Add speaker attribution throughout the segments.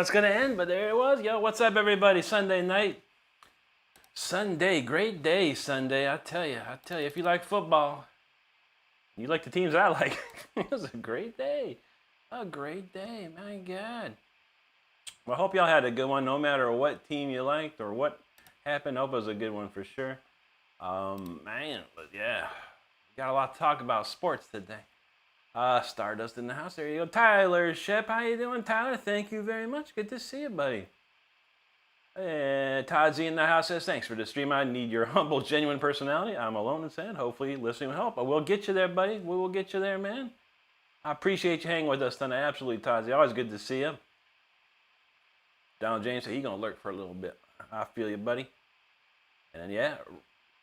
Speaker 1: it's going to end, but there it was. Yo, what's up, everybody? Sunday night. Sunday, great day, Sunday. I tell you, if you like football, you like the teams I like, it was a great day. A great day, my God. Well, I hope y'all had a good one, no matter what team you liked or what happened. I hope it was a good one for sure. Man, but yeah, got a lot to talk about sports today. Stardust in the house. There you go. Tyler Shep. How you doing, Tyler? Thank you very much. Good to see you, buddy. Todd Z in the house says, thanks for the stream. I need your humble, genuine personality. I'm alone and sad. Hopefully listening will help. But we'll get you there, buddy. We will get you there, man. I appreciate you hanging with us tonight. Absolutely, Todd Z. Always good to see you. Donald James said he's going to lurk for a little bit. I feel you, buddy. And yeah,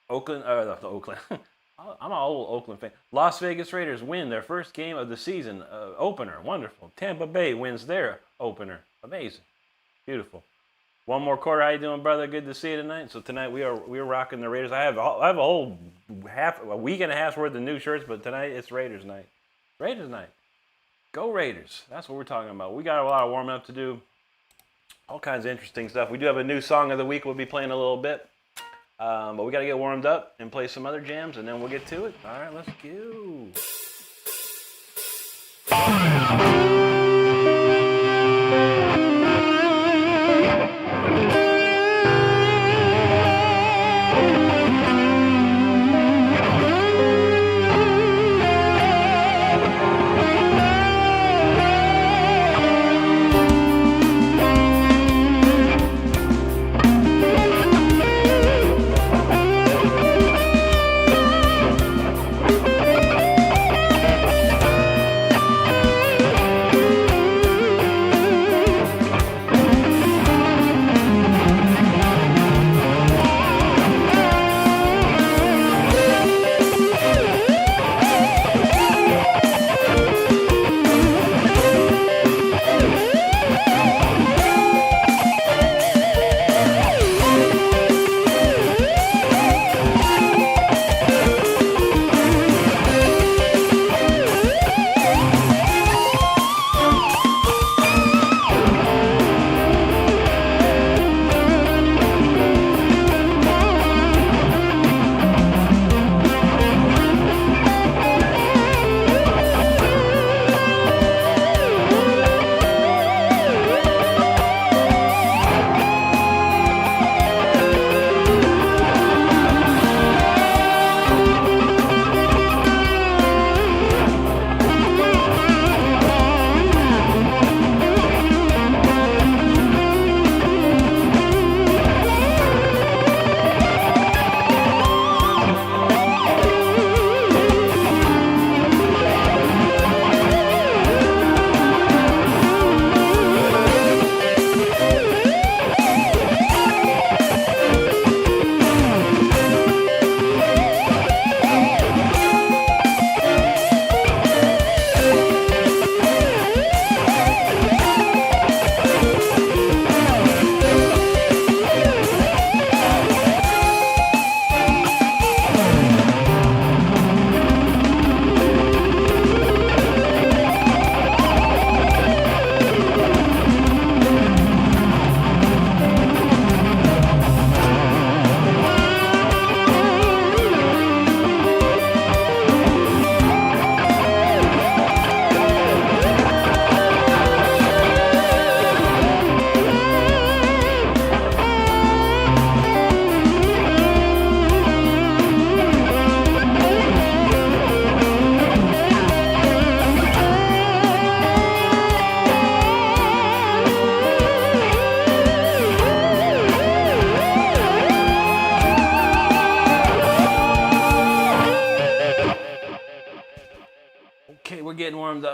Speaker 1: Oakland. I'm an old Oakland fan. Las Vegas Raiders win their first game of the season opener. Wonderful. Tampa Bay wins their opener. Amazing. Beautiful. One more quarter. How you doing, brother? Good to see you tonight. So tonight we are rocking the Raiders. I have a whole a week and a half's worth of new shirts, but tonight it's Raiders night. Raiders night. Go Raiders. That's what we're talking about. We got a lot of warming up to do. All kinds of interesting stuff. We do have a new song of the week we'll be playing a little bit. But we got to get warmed up and play some other jams, and then we'll get to it. All right, let's go.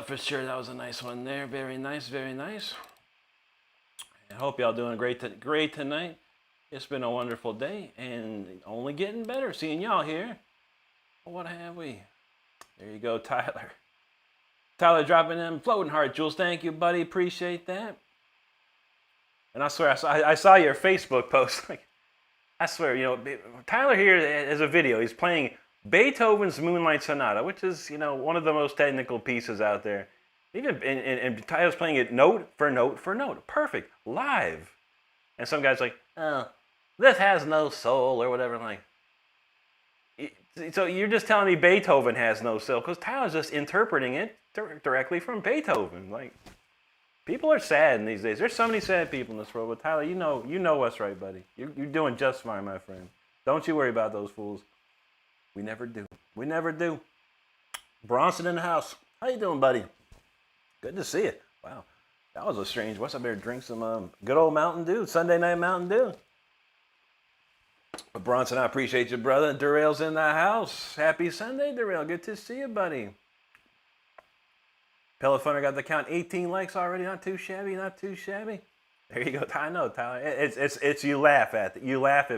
Speaker 1: For sure, that was a nice one there. Very nice, very nice. I hope y'all doing great tonight. It's been a wonderful day and only getting better seeing y'all here. What have we? There you go, Tyler. Tyler dropping them floating heart jewels. Thank you, buddy. Appreciate that. And I swear, I saw your Facebook post. I swear, Tyler here has a video. He's playing Beethoven's Moonlight Sonata, which is, one of the most technical pieces out there. Even and Tyler's playing it note for note for note, perfect, live. And some guy's like, "Oh, this has no soul" or whatever. I'm like, so you're just telling me Beethoven has no soul because Tyler's just interpreting it directly from Beethoven. Like, people are sad in these days. There's so many sad people in this world. But Tyler, you know us, right, buddy? You're doing just fine, my friend. Don't you worry about those fools. We never do. We never do. Bronson in the house. How you doing, buddy? Good to see you. Wow, that was a strange. What's I better drink some good old Mountain Dew. Sunday night Mountain Dew. But Bronson, I appreciate you, brother. Darrell's in the house. Happy Sunday, Darrell. Good to see you, buddy. Pellet got the count. 18 likes already. Not too shabby. Not too shabby. There you go. I know, Tyler. It's you laugh at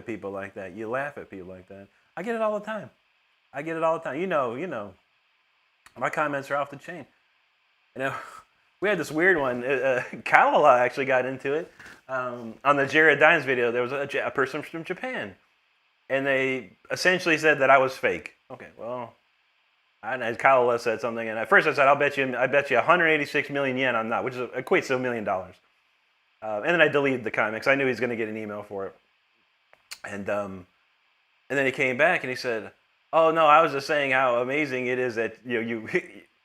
Speaker 1: people like that. You laugh at people like that. I get it all the time. You know. My comments are off the chain. You know, we had this weird one. Kalala actually got into it. On the Jared Dines video, there was a person from Japan. And they essentially said that I was fake. Okay, well, Kalala said something. And at first I said, I bet you 186 million yen I'm not, which equates to $1 million. And then I deleted the comment because I knew he was going to get an email for it. And then he came back and he said, "Oh no, I was just saying how amazing it is that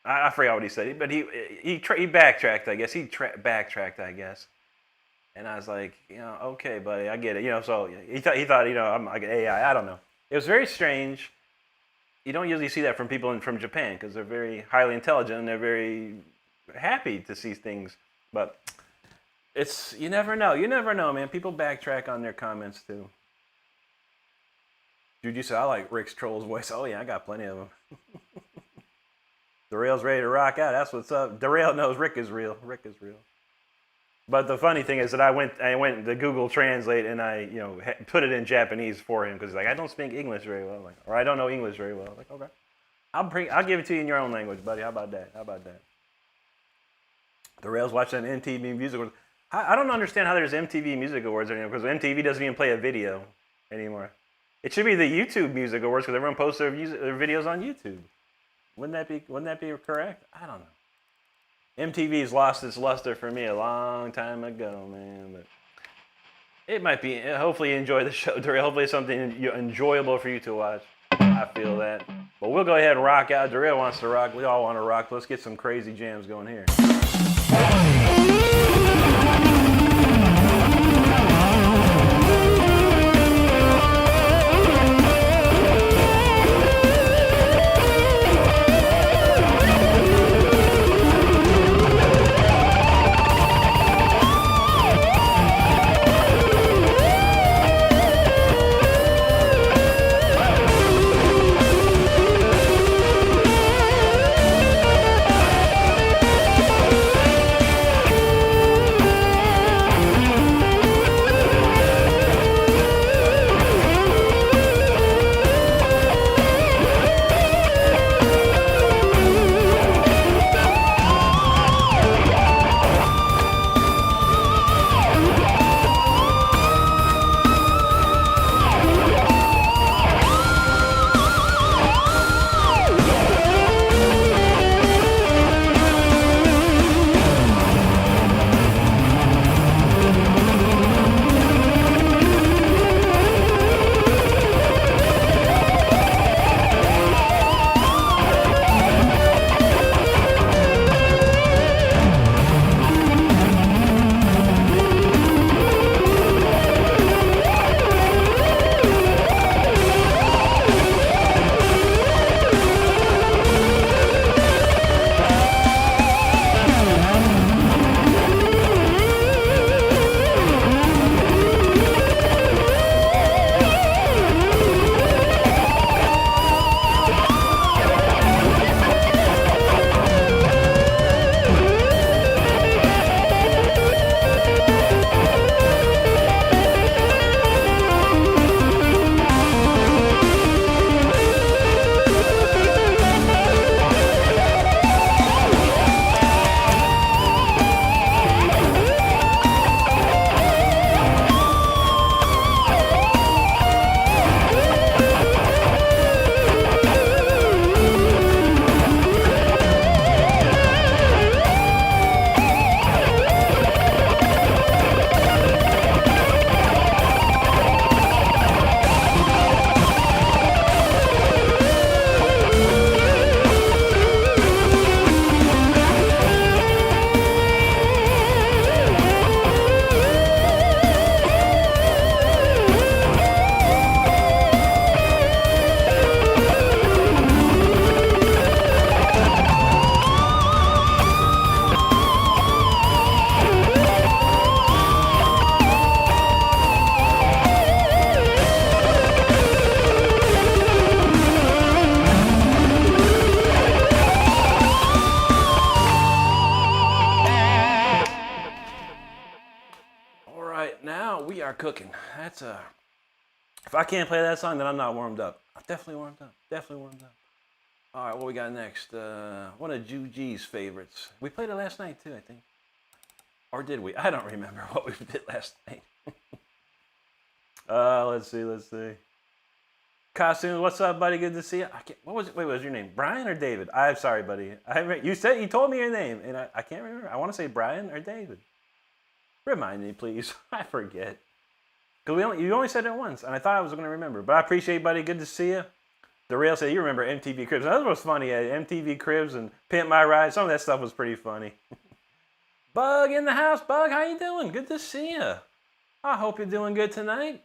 Speaker 1: I forgot what he said, but he backtracked. I guess backtracked. I guess." And I was like, okay, buddy, I get it. So he thought, I'm like an AI. I don't know. It was very strange. You don't usually see that from people from Japan because they're very highly intelligent and they're very happy to see things. But you never know. You never know, man. People backtrack on their comments too. Dude, you said I like Rick's Troll's voice. Oh yeah, I got plenty of them. Darrell's ready to rock out. That's what's up. Darrell knows Rick is real. Rick is real. But the funny thing is that I went to Google Translate and I put it in Japanese for him because he's like, I don't speak English very well, or I don't know English very well. I'm like, okay, I'll give it to you in your own language, buddy. How about that? Darrell's watching MTV Music Awards. I don't understand how there's MTV Music Awards anymore because MTV doesn't even play a video anymore. It should be the YouTube Music Awards because everyone posts their videos on YouTube. Wouldn't that be correct? I don't know. MTV's lost its luster for me a long time ago, man. But it might be. Hopefully you enjoy the show, Darrell. Hopefully it's something enjoyable for you to watch. I feel that. But we'll go ahead and rock out. Darrell wants to rock. We all want to rock. Let's get some crazy jams going here. cooking. That's if I can't play that song, then I'm not warmed up. I'm definitely warmed up. Definitely warmed up. All right, what we got next? One of Juji's favorites. We played it last night too, I think. Or did we? I don't remember what we did last night. Let's see. Costumes, what's up, buddy? Good to see you. What was your name? Brian or David? I'm sorry, buddy. You told me your name, and I can't remember. I want to say Brian or David. Remind me, please. I forget. Because you only said it once, and I thought I was going to remember. But I appreciate it, buddy. Good to see you. The Rail said, you remember MTV Cribs. That was funny. MTV Cribs and Pimp My Ride. Some of that stuff was pretty funny. Bug in the house. Bug, how you doing? Good to see you. I hope you're doing good tonight.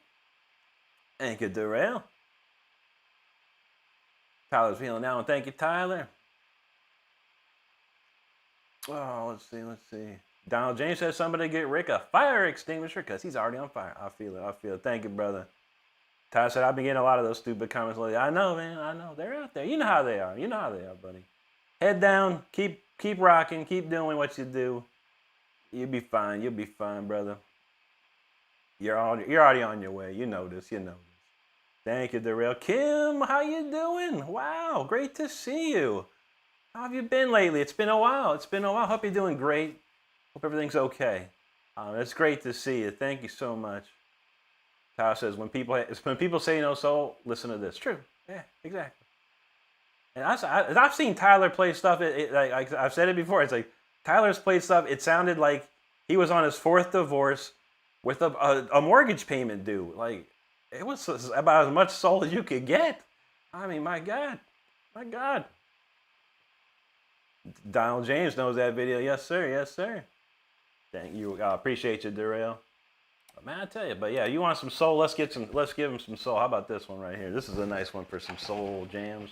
Speaker 1: Thank you, Darrell. Tyler's feeling down. Thank you, Tyler. Oh, let's see. Donald James says somebody get Rick a fire extinguisher because he's already on fire. I feel it. Thank you, brother. Tyler said, I've been getting a lot of those stupid comments lately. I know, man. I know. They're out there. You know how they are. Buddy. Head down. Keep rocking. Keep doing what you do. You'll be fine. You'll be fine, brother. You're already on your way. You know this. Thank you, Darrell. Kim, how you doing? Wow, great to see you. How have you been lately? It's been a while. Hope you're doing great. Hope everything's okay. It's great to see you. Thank you so much. Kyle says, when people say no soul, listen to this. True. Yeah, exactly. And I've seen Tyler play stuff. Like I've said it before. It's like Tyler's played stuff. It sounded like he was on his 4th divorce with a mortgage payment due. Like, it was about as much soul as you could get. I mean, my God. Donald James knows that video. Yes, sir. Thank you. I appreciate you, Darrell. Man, I tell you, but yeah, you want some soul? Let's give him some soul. How about this one right here? This is a nice one for some soul jams.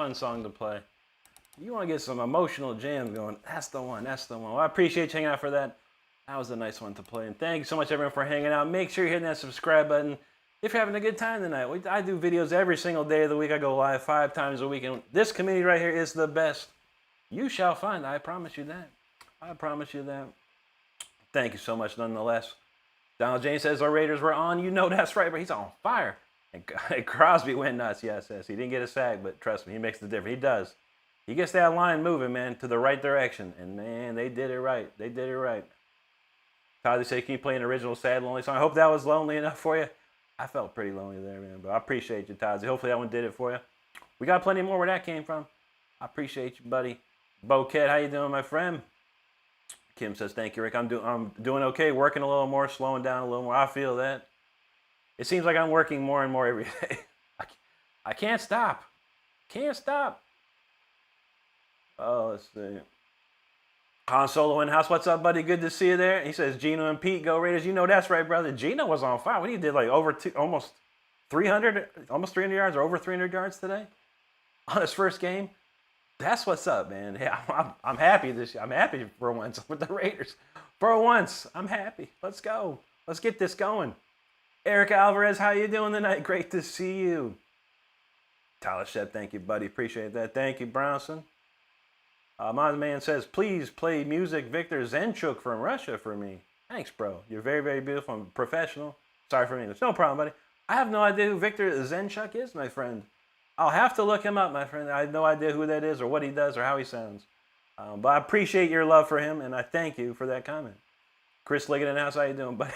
Speaker 1: fun song to play. You want to get some emotional jams going, that's the one, that's the one. Well, I appreciate you hanging out for that. That was a nice one to play. And thank you so much, everyone, for hanging out. Make sure you're hitting that subscribe button if you're having a good time tonight. I do videos every single day of the week. I go live 5 times a week. And this community right here is the best. You shall find. I promise you that. I promise you that. Thank you so much, nonetheless. Donald James says our Raiders were on. You know that's right, but he's on fire. And Crosby went nuts. Yes, he didn't get a sack, but trust me, he makes the difference. He does. He gets that line moving, man, to the right direction. And, man, they did it right. They did it right. Todd said, keep playing the original Sad Lonely song. I hope that was lonely enough for you. I felt pretty lonely there, man. But I appreciate you, Todd. Hopefully that one did it for you. We got plenty more where that came from. I appreciate you, buddy. Boquette, how you doing, my friend? Kim says, thank you, Rick. I'm doing okay. Working a little more, slowing down a little more. I feel that. It seems like I'm working more and more every day. I can't stop. Can't stop. Oh, let's see. Han Solo in house. What's up, buddy? Good to see you there. He says, Gino and Pete, go Raiders. You know that's right, brother. Gino was on fire. What he did, like almost 300 yards or over 300 yards today on his first game. That's what's up, man. Yeah, I'm happy this year. I'm happy for once with the Raiders. For once, I'm happy. Let's go. Let's get this going. Eric Alvarez, how you doing tonight? Great to see you. Tyler Shep, thank you, buddy. Appreciate that. Thank you, Brownson. My man says, please play music Victor Zenchuk from Russia for me. Thanks, bro. You're very, very beautiful and professional. Sorry for me. There's no problem, buddy. I have no idea who Victor Zenchuk is, my friend. I'll have to look him up, my friend. I have no idea who that is or what he does or how he sounds. But I appreciate your love for him, and I thank you for that comment. Chris Liggett in the house, how you doing, buddy?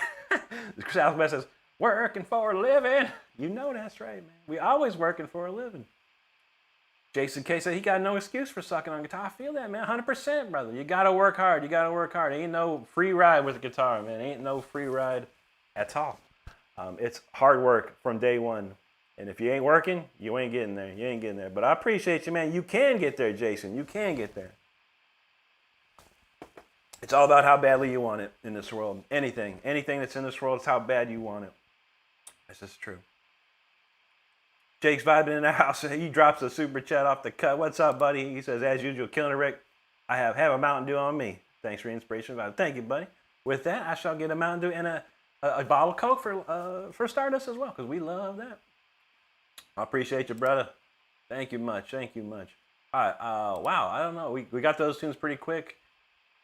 Speaker 1: Chris Alphabet says, working for a living. You know that's right, man. We always working for a living. Jason K said he got no excuse for sucking on guitar. I feel that, man. 100%, brother. You got to work hard. You got to work hard. Ain't no free ride with the guitar, man. Ain't no free ride at all. It's hard work from day one. And if you ain't working, you ain't getting there. You ain't getting there. But I appreciate you, man. You can get there, Jason. You can get there. It's all about how badly you want it in this world. Anything that's in this world is how bad you want it. That's just true. Jake's vibing in the house. He drops a super chat off the cut. What's up, buddy? He says, as usual, killing it, Rick. I have a Mountain Dew on me. Thanks for the inspiration. Thank you, buddy. With that, I shall get a Mountain Dew and a bottle of Coke for Stardust as well, because we love that. I appreciate you, brother. Thank you much. Thank you much. All right. Wow. I don't know. We got those tunes pretty quick.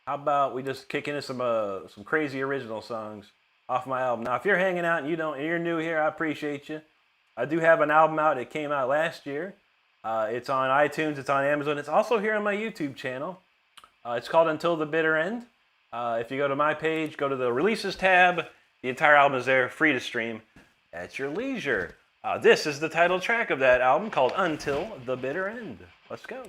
Speaker 1: How about we just kick into some crazy original songs off my album? Now, if you're hanging out and you're new here, I appreciate you. I do have an album out. It came out last year. It's on iTunes. It's on Amazon. It's also here on my YouTube channel. It's called Until the Bitter End. If you go to my page, go to the Releases tab. The entire album is there, free to stream at your leisure. This is the title track of that album called Until the Bitter End. Let's go.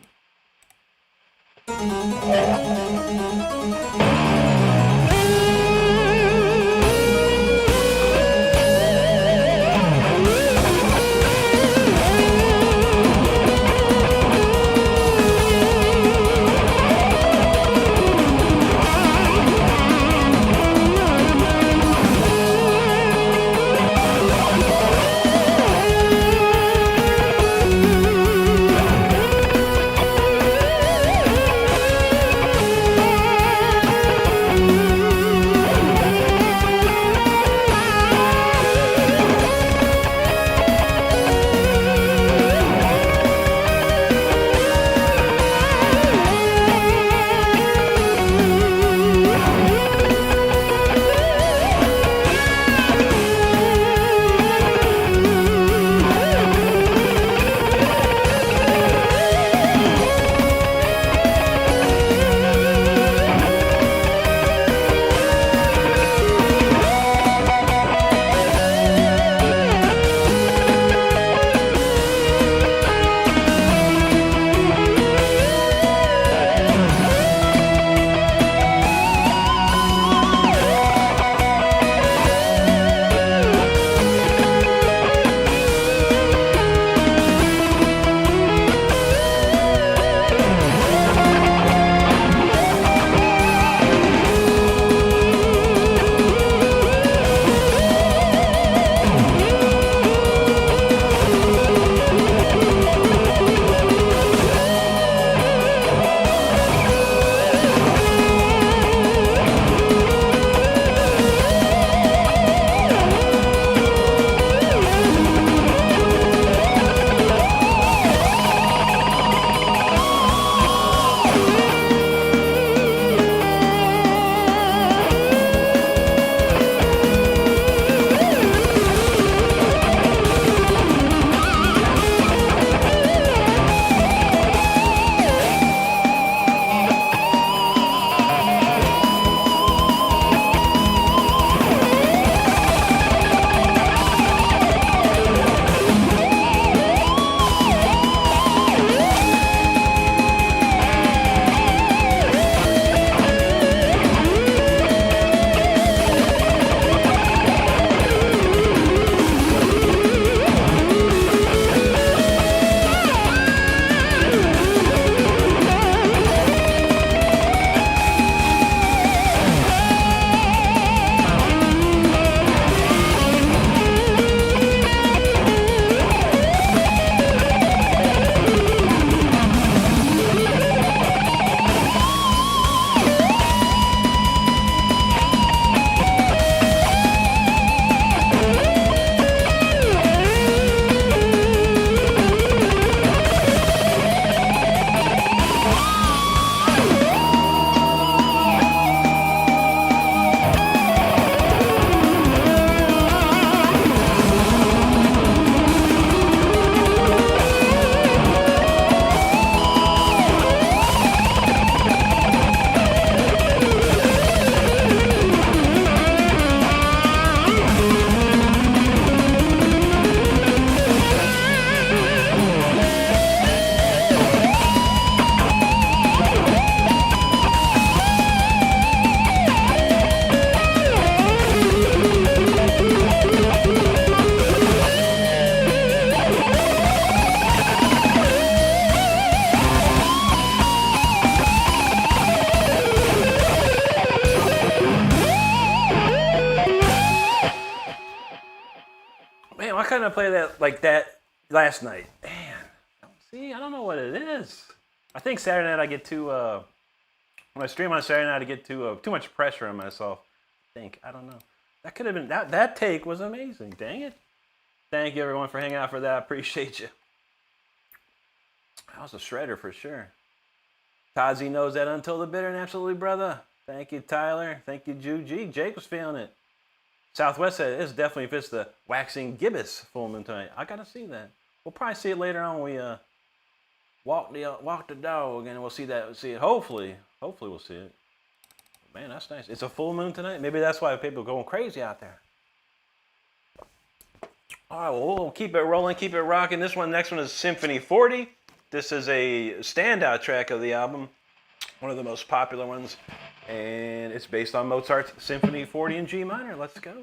Speaker 1: couldn't have played that like that last night? Man, see, I don't know what it is. I think Saturday night I get too when I stream on Saturday night I get too much pressure on myself. I don't know. That could have been that take was amazing. Dang it. Thank you everyone for hanging out for that. I appreciate you. That was a shredder for sure. Tazi knows that until the bitter and absolutely, brother. Thank you, Tyler. Thank you, Juji. Jake was feeling it. Southwest said this definitely fits the waxing gibbous full moon tonight. I gotta see that. We'll probably see it later on when we walk the dog, and we'll see it. Hopefully we'll see it. Man, that's nice. It's a full moon tonight. Maybe that's why people are going crazy out there. All right, well, we'll keep it rolling, keep it rocking. This next one is Symphony 40. This is a standout track of the album, one of the most popular ones, and it's based on Mozart's Symphony 40 in G minor. Let's go.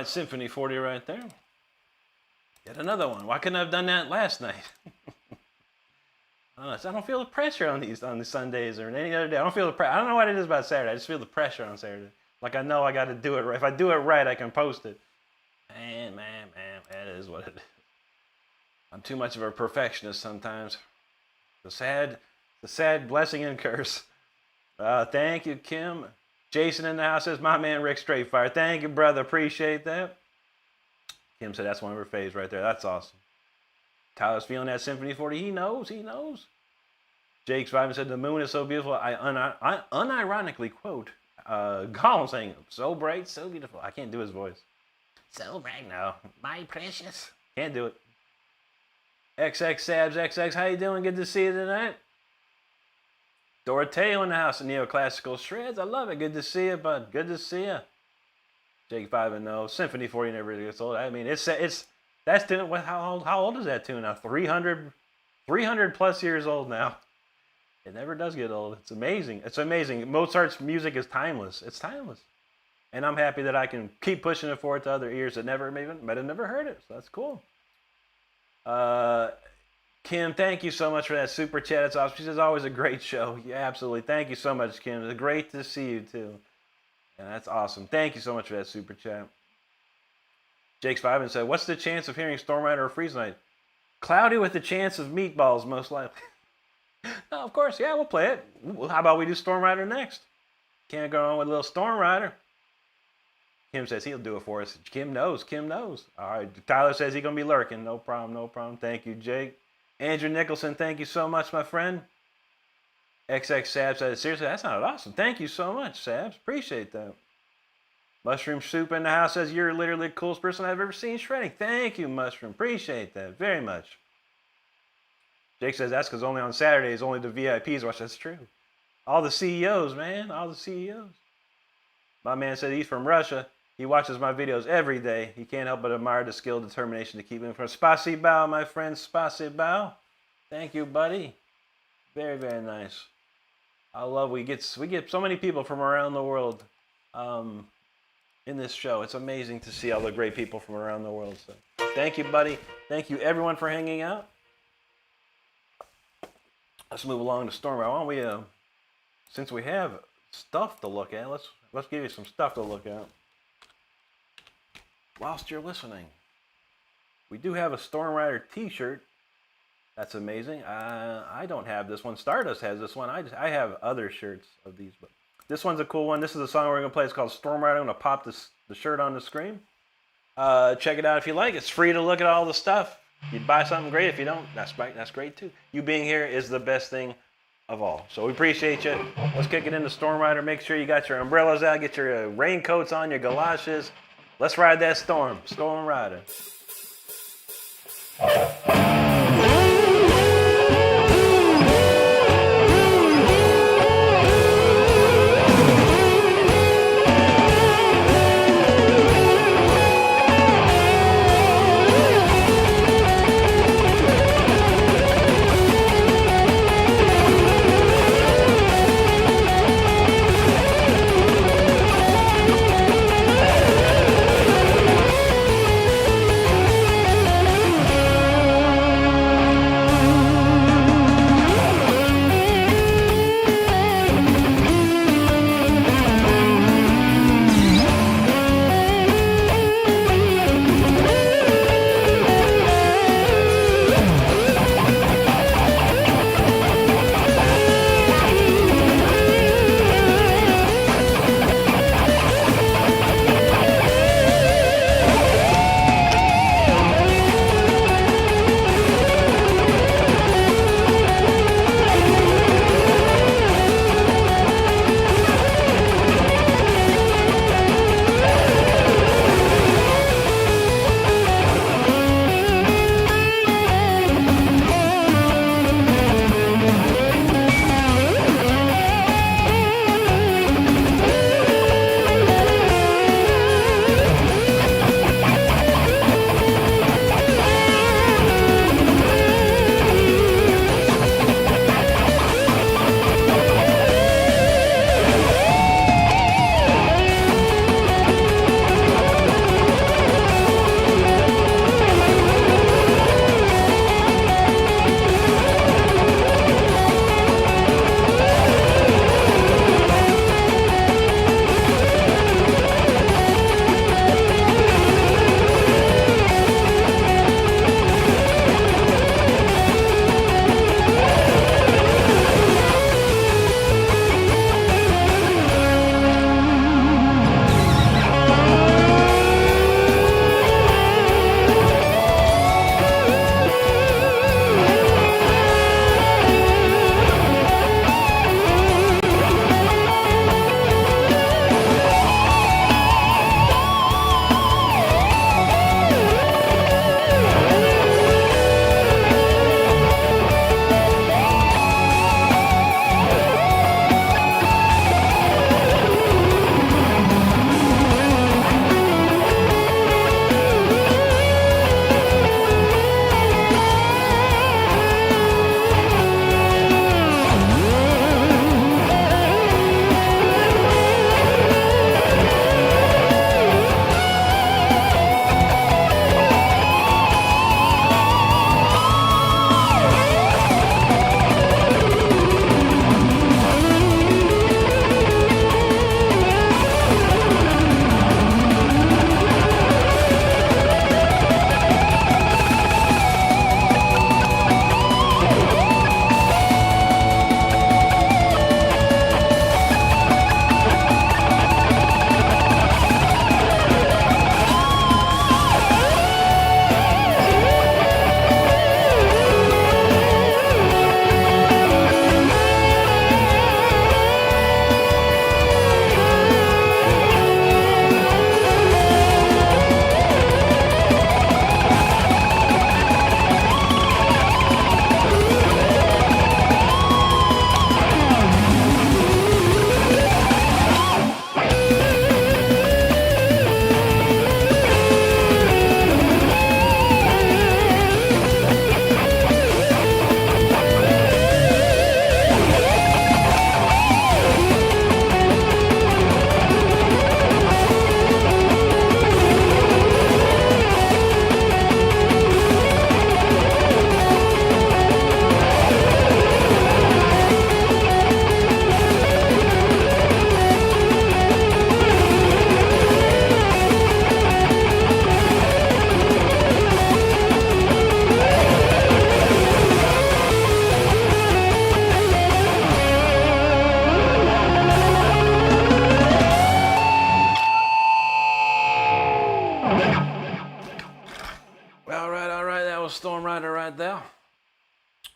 Speaker 1: Symphony 40 right there. Yet another one. Why couldn't I have done that last night? I don't feel the pressure on the Sundays or any other day. I don't feel the pressure. I don't know what it is about Saturday. I just feel the pressure on Saturday. Like I know I got to do it right. If I do it right, I can post it. Man, that is what it is. I'm too much of a perfectionist sometimes. The sad blessing and curse. Thank you, Kim. Jason in the house says, my man Rick Straightfire. Thank you, brother. Appreciate that. Kim said that's one of her faves right there. That's awesome. Tyler's feeling that Symphony 40. He knows. Jake Surviving said the moon is so beautiful. I unironically quote Gollum saying, so bright, so beautiful. I can't do his voice. So bright now. My precious. Can't do it. XX Sabs XX, how you doing? Good to see you tonight. Doroteo in the house of Neoclassical Shreds. I love it. Good to see you, bud. Good to see you. Jake 5 and 0. Symphony 40 never really gets old. I mean, that's tune. How old is that tune now? 300 plus years old now. It never does get old. It's amazing. It's amazing. Mozart's music is timeless. It's timeless. And I'm happy that I can keep pushing it forward to other ears that might have never heard it. So that's cool. Kim, thank you so much for that super chat. It's awesome. She says, always a great show. Yeah, absolutely. Thank you so much, Kim. It's great to see you, too. And that's awesome. Thank you so much for that super chat. Jake's 5 and said, what's the chance of hearing Storm Rider or Freeze Night? Cloudy with the chance of meatballs, most likely. No, of course, yeah, we'll play it. How about we do Storm Rider next? Can't go on with a little Storm Rider. Kim says he'll do it for us. Kim knows. All right, Tyler says he's going to be lurking. No problem. Thank you, Jake. Andrew Nicholson, thank you so much, my friend. XX Sabs says, seriously, that sounded awesome. Thank you so much, Sabs. Appreciate that. Mushroom Soup in the house says, you're literally the coolest person I've ever seen shredding. Thank you, Mushroom. Appreciate that very much. Jake says, that's because only on Saturdays, only the VIPs watch. That's true. All the CEOs, man. All the CEOs. My man said he's from Russia. He watches my videos every day. He can't help but admire the skill and determination to keep him from. Spasibo, my friend. Spasibo. Thank you, buddy. Very, very nice. I love we get so many people from around the world in this show. It's amazing to see all the great people from around the world. So thank you, buddy. Thank you, everyone, for hanging out. Let's move along to Storm. Why don't we, since we have stuff to look at, let's give you some stuff to look at. Whilst you're listening, we do have a Storm Rider t-shirt. That's amazing. I don't have this one. Stardust has this one. I have other shirts of these, but this one's a cool one. This is a song we're going to play. It's called Storm Rider. I'm going to pop the shirt on the screen. Check it out if you like. It's free to look at all the stuff. You'd buy something great. If you don't, that's right. That's great too. You being here is the best thing of all. So we appreciate you. Let's kick it into Storm Rider. Make sure you got your umbrellas out. Get your raincoats on, your galoshes. Let's ride that storm. Storm Rider.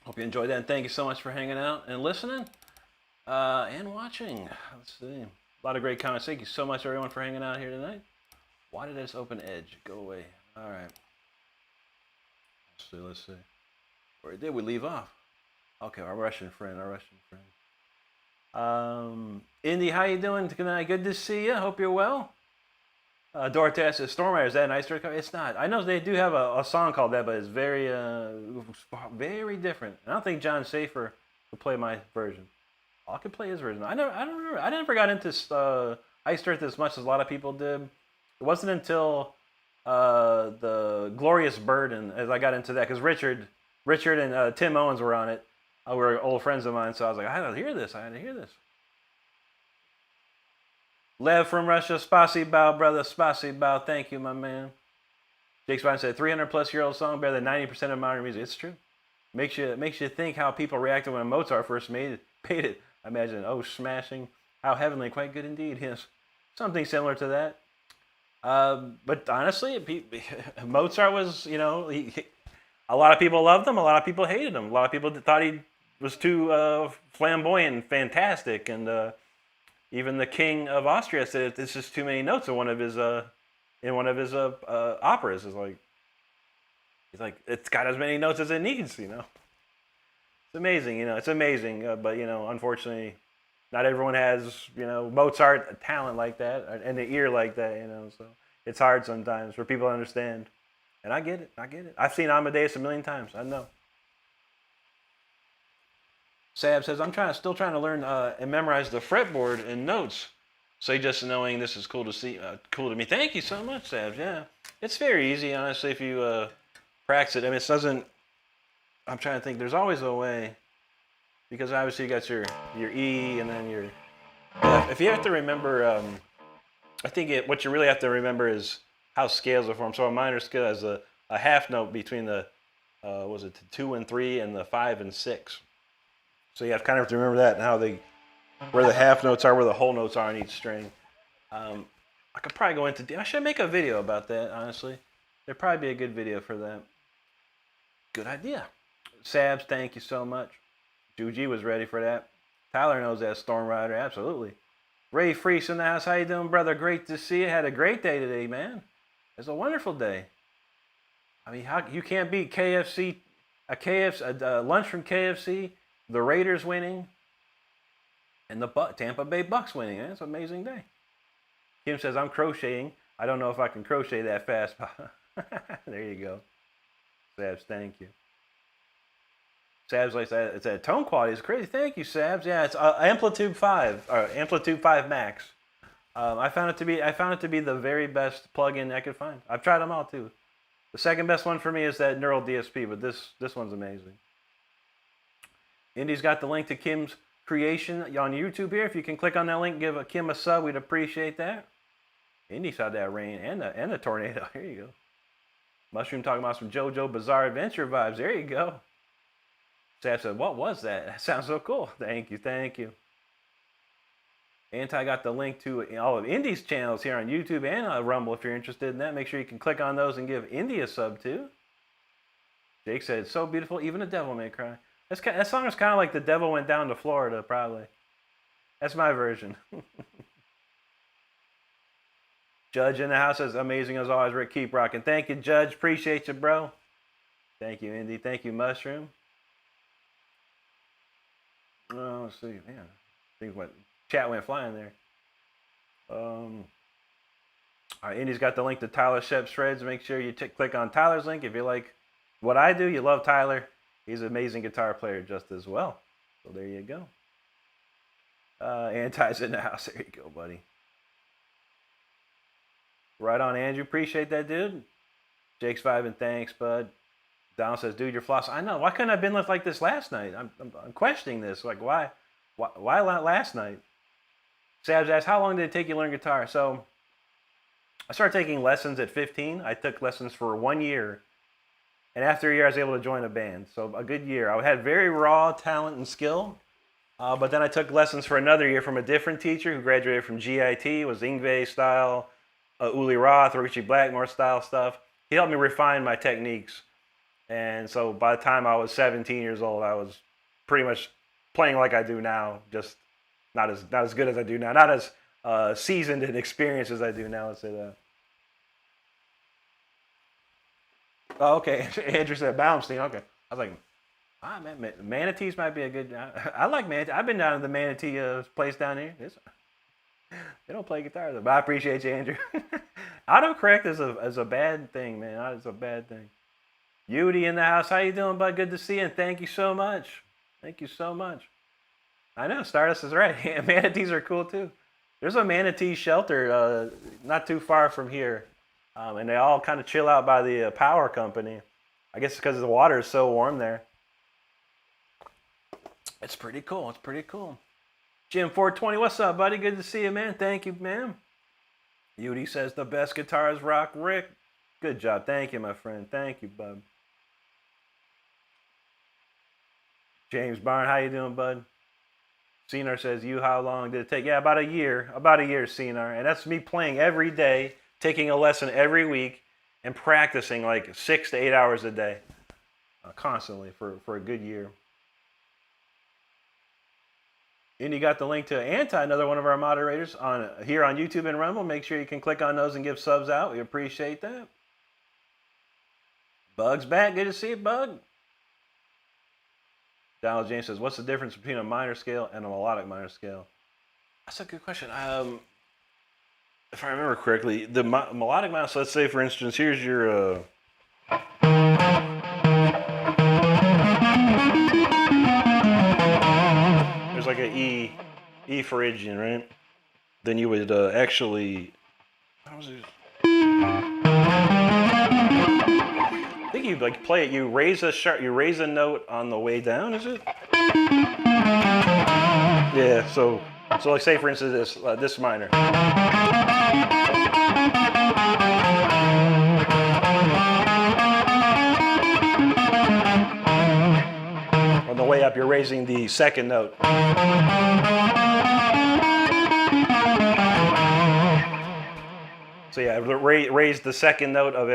Speaker 1: Hope you enjoyed that, and thank you so much for hanging out and listening and watching. Let's see. A lot of great comments. Thank you so much, everyone, for hanging out here tonight. Why did I just open Edge? Go away. All right. Let's see. Where did we leave off? Okay, our Russian friend. Indy, how you doing tonight? Good to see you. Hope you're well. Dorothy says, Storm Rider, is that an ice record? It's not. I know they do have a song called that, but it's very different. I don't think John Safer could play my version. Oh, I could play his version. I don't remember. I never got into Ice Earth as much as a lot of people did. It wasn't until the Glorious Burden as I got into that, because Richard and Tim Owens were on it. Were old friends of mine, so I was like, I had to hear this. Lev from Russia, spasibo, brother, spasibo. Thank you, my man. Jake Spine said, 300-plus-year-old song, better than 90% of modern music. It's true. Makes you think how people reacted when Mozart first made it. I imagine, smashing, how heavenly, quite good indeed. Yes, something similar to that. But honestly, Mozart was, a lot of people loved him, a lot of people hated him. A lot of people thought he was too flamboyant and fantastic, and even the King of Austria said this is too many notes in one of his operas. He's like, it's got as many notes as it needs. It's amazing. It's amazing. But unfortunately, not everyone has Mozart talent like that and the ear like that. So it's hard sometimes for people to understand. And I get it. I've seen Amadeus a million times. I know. Sab says, I'm still trying to learn and memorize the fretboard and notes. So just knowing this is cool to me. Thank you so much, Sab. Yeah, it's very easy, honestly, if you practice it. I mean, it doesn't. I'm trying to think. There's always a way, because obviously you got your E and then your F. If you have to remember, I think what you really have to remember is how scales are formed. So a minor scale has a half note between the 2 and 3 and the 5 and 6. So you have to remember that and how where the half notes are, where the whole notes are on each string. I could probably go into. I should make a video about that. Honestly, there'd probably be a good video for that. Good idea. Sabs, thank you so much. Juji was ready for that. Tyler knows that Storm Rider, absolutely. Ray Freese in the house. How you doing, brother? Great to see you. Had a great day today, man. It's a wonderful day. I mean, you can't beat KFC, a lunch from KFC. The Raiders winning, and the Tampa Bay Bucks winning. It's an amazing day. Kim says, I'm crocheting. I don't know if I can crochet that fast. There you go. Sabs, thank you. Sabs like that. It's that tone quality is crazy. Thank you, Sabs. Yeah, it's Amplitude 5 or Amplitude 5 Max. I found it to be the very best plugin I could find. I've tried them all too. The second best one for me is that Neural DSP, but this one's amazing. Indy's got the link to Kim's creation on YouTube here. If you can click on that link, give Kim a sub, we'd appreciate that. Indy's had that rain and a tornado. Here you go. Mushroom talking about some JoJo Bizarre Adventure vibes. There you go. Sab said, what was that? That sounds so cool. Thank you. Anti got the link to all of Indy's channels here on YouTube and Rumble if you're interested in that. Make sure you can click on those and give Indy a sub too. Jake said, it's so beautiful, even the devil may cry. That song is kind of like The Devil Went Down to Florida, probably. That's my version. Judge in the house says, amazing as always, Rick. Keep rocking. Thank you, Judge. Appreciate you, bro. Thank you, Indy. Thank you, Mushroom. Oh, let's see. Man, chat went flying there. All right, Indy's got the link to Tyler Shep Shreds. Make sure you click on Tyler's link if you like what I do. You love Tyler. He's an amazing guitar player just as well. So there you go. Anti's in the house. There you go, buddy. Right on, Andrew. Appreciate that, dude. Jake's vibing. Thanks, bud. Don says, dude, you're flossing. I know. Why couldn't I have been like this last night? I'm questioning this. Like, why not last night? Sabs asks, how long did it take you to learn guitar? So I started taking lessons at 15. I took lessons for 1 year. And after a year, I was able to join a band. So a good year. I had very raw talent and skill. But then I took lessons for another year from a different teacher who graduated from GIT. It was Yngwie style, Uli Roth, Richie Blackmore style stuff. He helped me refine my techniques. And so by the time I was 17 years old, I was pretty much playing like I do now, just not as good as I do now, not as seasoned and experienced as I do now. Let's say that. Oh, okay. Andrew said Malmsteen. Okay. I was like, man, manatees might be a good. I like manatee. I've been down to the manatee place down here. They don't play guitar though, but I appreciate you, Andrew. Autocorrect is a bad thing, man. It's a bad thing. Yudi in the house. How you doing, bud? Good to see you, and thank you so much. Thank you so much. I know, Stardust is right. Manatees are cool too. There's a manatee shelter not too far from here, and they all kind of chill out by the power company. I guess because the water is so warm there. It's pretty cool. It's pretty cool. Jim 420, what's up, buddy? Good to see you, man. Thank you, man. Yudi says the best guitars rock. Rick, good job. Thank you, my friend. Thank you, bud. James Barn, how you doing, bud? Cinar says, how long did it take? Yeah, about a year. About a year, Cinar. And that's me playing every day, taking a lesson every week, and practicing like 6 to 8 hours a day, constantly for a good year. And you got the link to Anti, another one of our moderators, here on YouTube and Rumble. Make sure you can click on those and give subs out. We appreciate that. Bug's back. Good to see you, Bug. Donald James says, what's the difference between a minor scale and a melodic minor scale? That's a good question. If I remember correctly, the melodic minor, so let's say, for instance, here's your... there's like an E Phrygian, right? Then you would actually... How was it? I think you like play it. You raise a note on the way down. Is it? Yeah. So like say for instance this minor. On the way up, you're raising the second note. So yeah, raise the second note of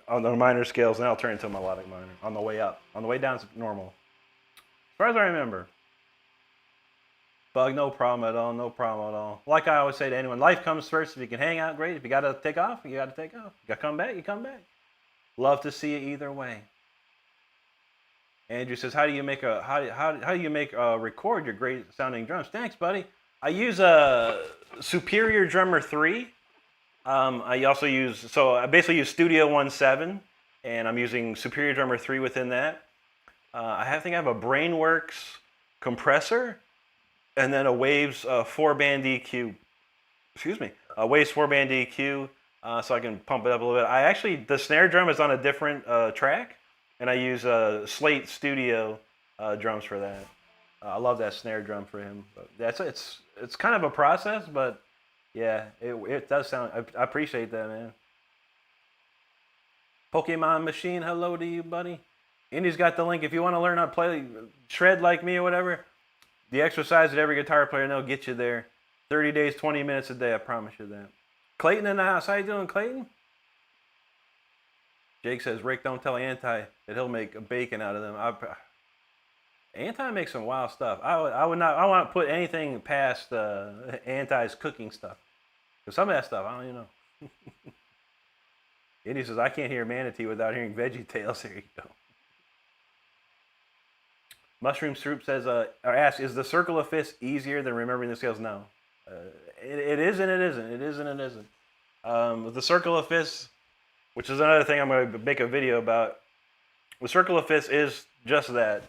Speaker 1: on the minor scales, and I'll turn into a melodic minor on the way up. On the way down, it's normal. As far as I remember. Bug, no problem at all, no problem at all. Like I always say to anyone, life comes first. If you can hang out, great. If you got to take off, you got to take off. You got to come back, you come back. Love to see you either way. Andrew says, how do you record your great sounding drums? Thanks, buddy. I use a Superior Drummer 3. I also I basically use Studio 1.7, and I'm using Superior Drummer 3 within that. I think I have a Brainworks compressor, and then a Waves 4-band EQ. Excuse me, a Waves 4-band EQ, so I can pump it up a little bit. The snare drum is on a different track, and I use Slate Studio drums for that. I love that snare drum for him. But it's kind of a process, but yeah, it does sound. I appreciate that, man. Pokemon Machine, hello to you, buddy. Indy's got the link. If you want to learn how to play shred like me or whatever, the exercise that every guitar player knows get you there. 30 days, 20 minutes a day, I promise you that. Clayton in the house. How you doing, Clayton? Jake says, Rick, don't tell Anti that he'll make a bacon out of them. Anti makes some wild stuff. I would not want to put anything past Anti's cooking stuff. Because some of that stuff, I don't even know. Indy says, I can't hear Manatee without hearing Veggie Tales. There you go. Mushroom Soup says, or asks, is the circle of fists easier than remembering the scales? No. It is and it isn't. It is and it isn't. The circle of fists, which is another thing I'm going to make a video about. The circle of fists is just that.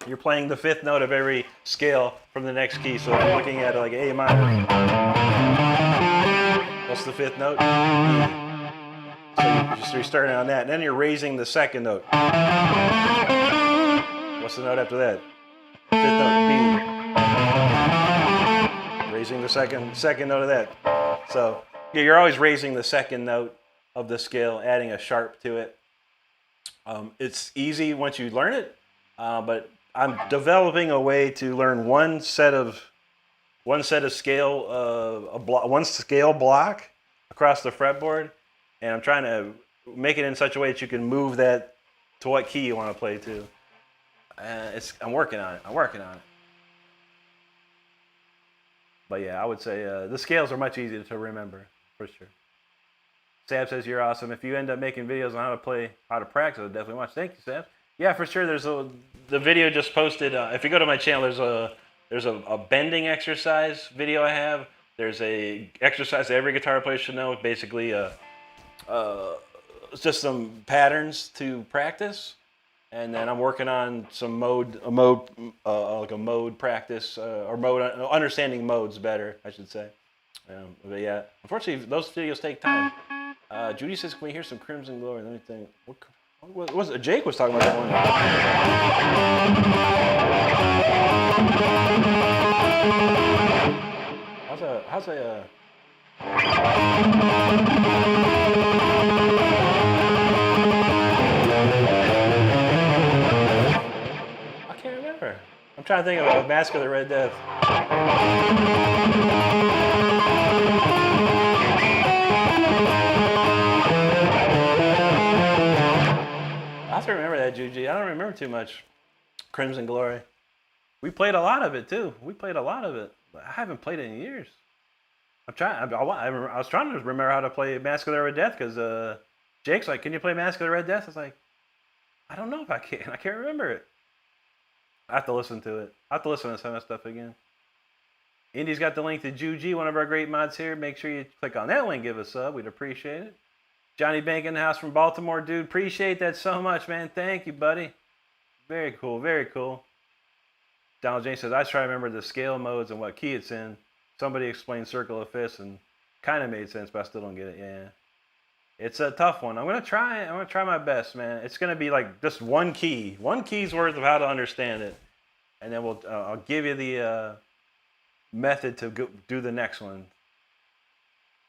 Speaker 1: You're playing the fifth note of every scale from the next key. So I'm looking at like A minor. What's the fifth note? E. So you're starting on that. And then you're raising the second note. What's the note after that? Fifth note, B. Raising the second note of that. So yeah, you're always raising the second note of the scale, adding a sharp to it. It's easy once you learn it, but I'm developing a way to learn one set of scale, one scale block across the fretboard, and I'm trying to make it in such a way that you can move that to what key you want to play to. I'm working on it. But yeah, I would say the scales are much easier to remember, for sure. Sab says, you're awesome. If you end up making videos on how to practice, I'll definitely watch. Thank you, Sab. Yeah, for sure. There's the video just posted. If you go to my channel, there's a bending exercise video I have. There's a exercise that every guitar player should know. Basically, it's just some patterns to practice. And then I'm working on some mode practice, or understanding modes better, I should say. But yeah, unfortunately, those videos take time. Judy says, can we hear some Crimson Glory? Let me think. What was it? Jake was talking about that one. How's a I can't remember. I'm trying to think of Mask of the Red Death. I have to remember that, Juji. I don't remember too much Crimson Glory. We played a lot of it, too. I haven't played it in years. I was trying to remember how to play Mask of the Red Death, because Jake's like, can you play Mask of the Red Death? I was like, I don't know if I can. I can't remember it. I have to listen to it. I have to listen to some of that stuff again. Indy's got the link to Juji, one of our great mods here. Make sure you click on that link, give a sub. We'd appreciate it. Johnny Bank in the house from Baltimore, dude. Appreciate that so much, man. Thank you, buddy. Very cool, very cool. Donald James says, I try to remember the scale modes and what key it's in. Somebody explained Circle of Fists and kind of made sense, but I still don't get it. Yeah. It's a tough one. I'm gonna try my best, man. It's gonna be like just one key's worth of how to understand it, and then I'll give you the method to do the next one.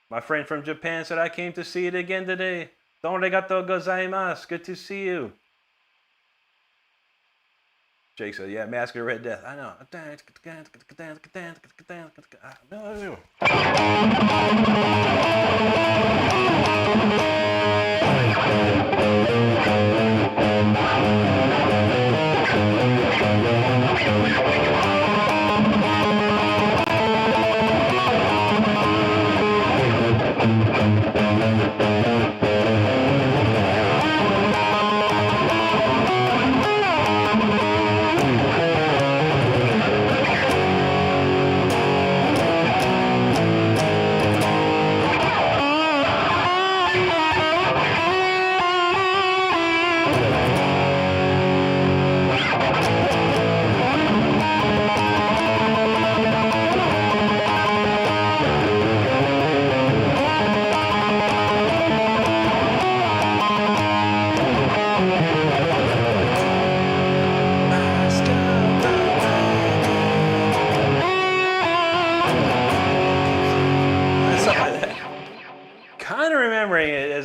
Speaker 1: My friend from Japan said, I came to see it again today. Arigatou gozaimasu. Good to see you. Jake said, yeah, Mask of the Red Death. I know.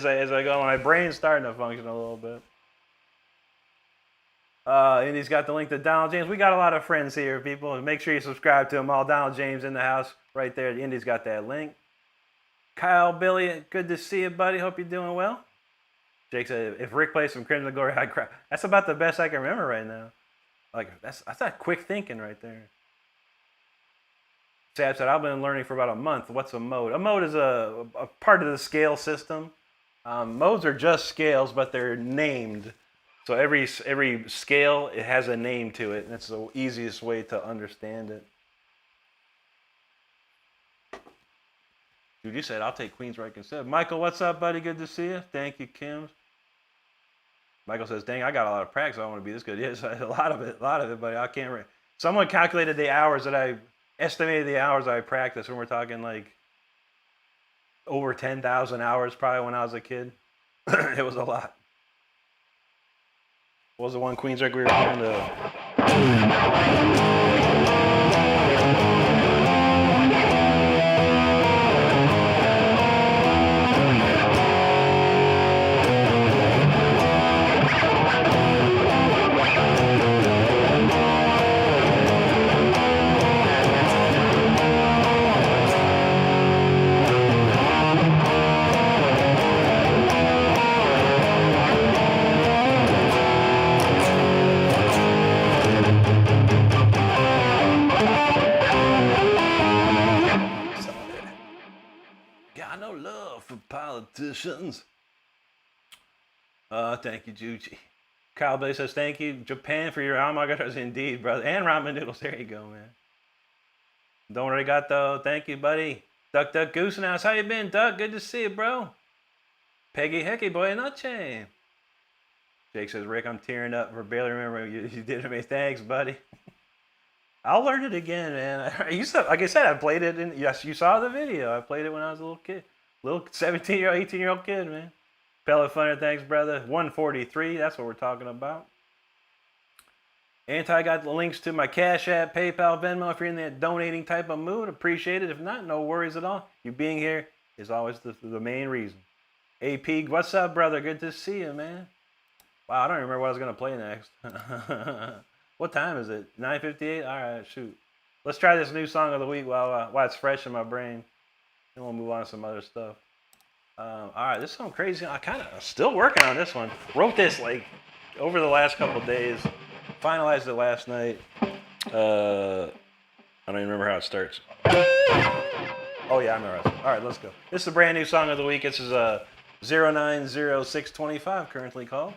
Speaker 1: As I go, my brain's starting to function a little bit. Indy's got the link to Donald James. We got a lot of friends here, people. Make sure you subscribe to them all. Donald James in the house right there. Indy's got that link. Kyle, Billy, good to see you, buddy. Hope you're doing well. Jake said, if Rick plays some Crimson Glory, I'd cry. That's about the best I can remember right now. Like, that's that quick thinking right there. Sab said, I've been learning for about a month. What's a mode? A mode is a part of the scale system. Modes are just scales, but they're named. So every scale, it has a name to it, and it's the easiest way to understand it. Dude, you said, I'll take Queensryche instead. Michael, what's up, buddy? Good to see you. Thank you, Kim. Michael says, dang, I got a lot of practice. I want to be this good. Yes, a lot of it, buddy. I can't. Someone calculated the hours estimated the hours I practiced, and we're talking like over 10,000 hours probably when I was a kid. It was a lot. What was the one Queensryche we were trying politicians. Thank you, Juji. Kyle Bay says, thank you, Japan, for your hamburgers. Indeed, brother. And ramen noodles. There you go, man. Don't worry, though. Thank you, buddy. Duck Goose in the house. How you been, Duck? Good to see you, bro. Peggy Hecky, boy, noche. Jake says, Rick, I'm tearing up for barely remembering you did it. Thanks, buddy. I'll learn it again, man. I used to, like I said, I played it in, yes, you saw the video. I played it when I was a little kid. Little 17-year-old, 18-year-old kid, man. Pellet Funner, thanks, brother. 143, that's what we're talking about. Anti got the links to my Cash App, PayPal, Venmo. If you're in that donating type of mood, appreciate it. If not, no worries at all. You being here is always the main reason. AP, what's up, brother? Good to see you, man. Wow, I don't remember what I was going to play next. What time is it? 9:58? All right, shoot. Let's try this new song of the week while it's fresh in my brain. Then we'll move on to some other stuff. All right, this is something crazy. I kind of still working on this one. Wrote this like over the last couple days. Finalized it last night. I don't even remember how it starts. Oh yeah, I remember. All right, let's go. This is a brand new song of the week. This is 090625 currently called.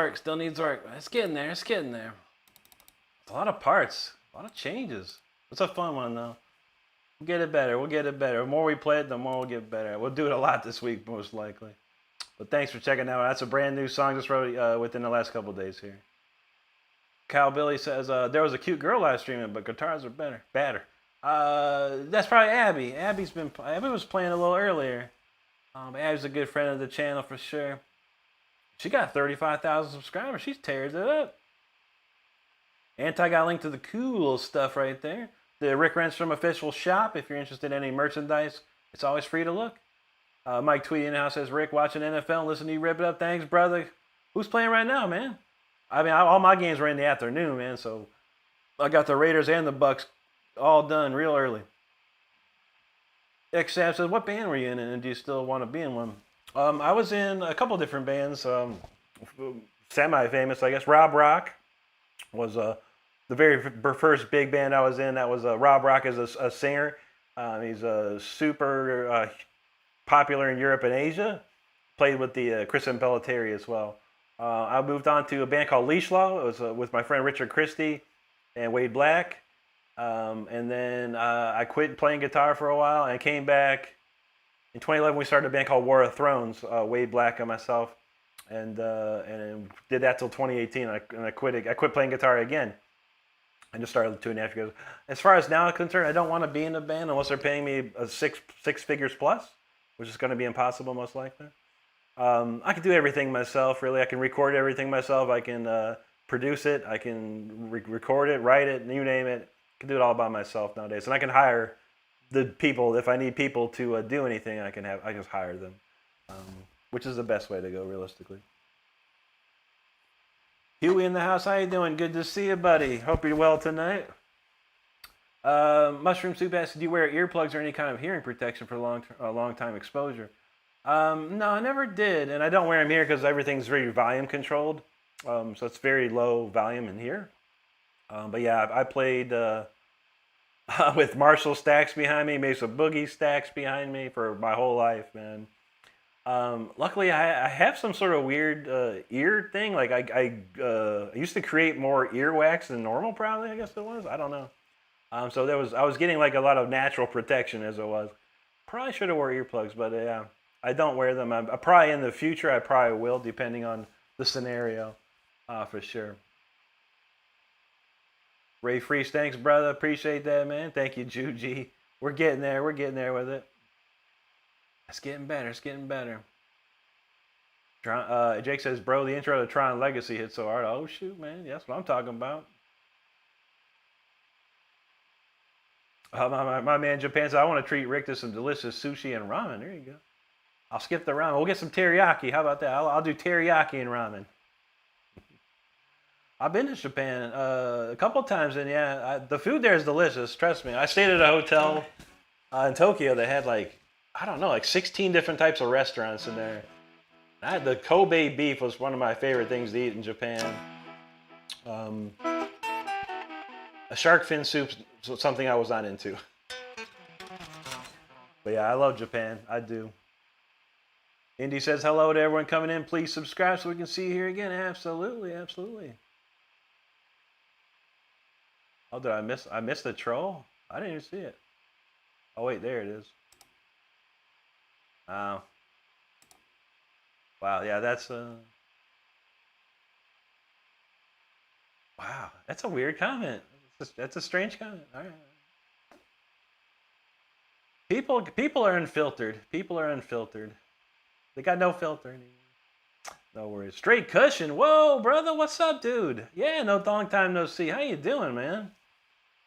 Speaker 1: work. Still needs work. It's getting there. It's getting there. It's a lot of parts. A lot of changes. It's a fun one, though. We'll get it better. We'll get it better. The more we play it, the more we'll get better. We'll do it a lot this week, most likely. But thanks for checking out. That's a brand new song just wrote within the last couple days here. Kyle Billy says, there was a cute girl live streaming, but guitars are better. That's probably Abby. Abby was playing a little earlier. Abby's a good friend of the channel for sure. She got 35,000 subscribers. She's tears it up. Anti got a link to the cool stuff right there. The Rick Renstrom official shop. If you're interested in any merchandise, it's always free to look. Mike tweeting now says, Rick, watching NFL, listen to you rip it up. Thanks, brother. Who's playing right now, man? I mean, all my games were in the afternoon, man. So I got the Raiders and the Bucks all done real early. X-Sab says, what band were you in, and do you still want to be in one? I was in a couple different bands, semi-famous, I guess. Rob Rock was the very first big band I was in. That was Rob Rock is a singer. He's super popular in Europe and Asia. Played with the Kristen Pelletieri as well. I moved on to a band called Leash Law. It was with my friend Richard Christie and Wade Black. And then I quit playing guitar for a while and came back. In 2011, we started a band called War of Thrones, Wade Black and myself, and did that till 2018. And I quit. I quit playing guitar again. I just started 2.5 years ago. As far as now I'm concerned, I don't want to be in a band unless they're paying me six figures plus, which is going to be impossible most likely. I can do everything myself, really. I can record everything myself. I can produce it. I can record it, write it, you name it. I can do it all by myself nowadays, and I can hire the people if I need people to do anything. I just hire them, which is the best way to go realistically. Huey in the house, how you doing? Good to see you, buddy. Hope you're well tonight. Mushroom Soup asks, do you wear earplugs or any kind of hearing protection for long time exposure? No, I never did, and I don't wear them here because everything's very volume controlled, so it's very low volume in here. But yeah, I played with Marshall stacks behind me, Mesa Boogie stacks behind me for my whole life, man. Luckily, I have some sort of weird ear thing. Like I used to create more earwax than normal, probably. I guess it was. I don't know. So I was getting like a lot of natural protection as it was. Probably should have wore earplugs, but yeah, I don't wear them. I probably in the future I probably will, depending on the scenario, for sure. Ray Freeze, thanks, brother. Appreciate that, man. Thank you, Juji. We're getting there. We're getting there with it. It's getting better. It's getting better. Jake says, bro, the intro to Tron Legacy hit so hard. Oh, shoot, man. That's what I'm talking about. My man Japan said, I want to treat Rick to some delicious sushi and ramen. There you go. I'll skip the ramen. We'll get some teriyaki. How about that? I'll do teriyaki and ramen. I've been to Japan a couple times, and yeah, the food there is delicious. Trust me. I stayed at a hotel in Tokyo that had like 16 different types of restaurants in there. The Kobe beef was one of my favorite things to eat in Japan. A shark fin soup was something I was not into. But yeah, I love Japan. I do. Indy says hello to everyone coming in. Please subscribe so we can see you here again. Absolutely, absolutely. Oh, did I miss the troll? I didn't even see it. Oh wait, there it is. Wow, yeah, that's wow, that's a weird comment. That's a strange comment. All right. People are unfiltered. People are unfiltered. They got no filter anymore. No worries. Straight cushion. Whoa, brother, what's up, dude? Yeah, long time no see. How you doing, man?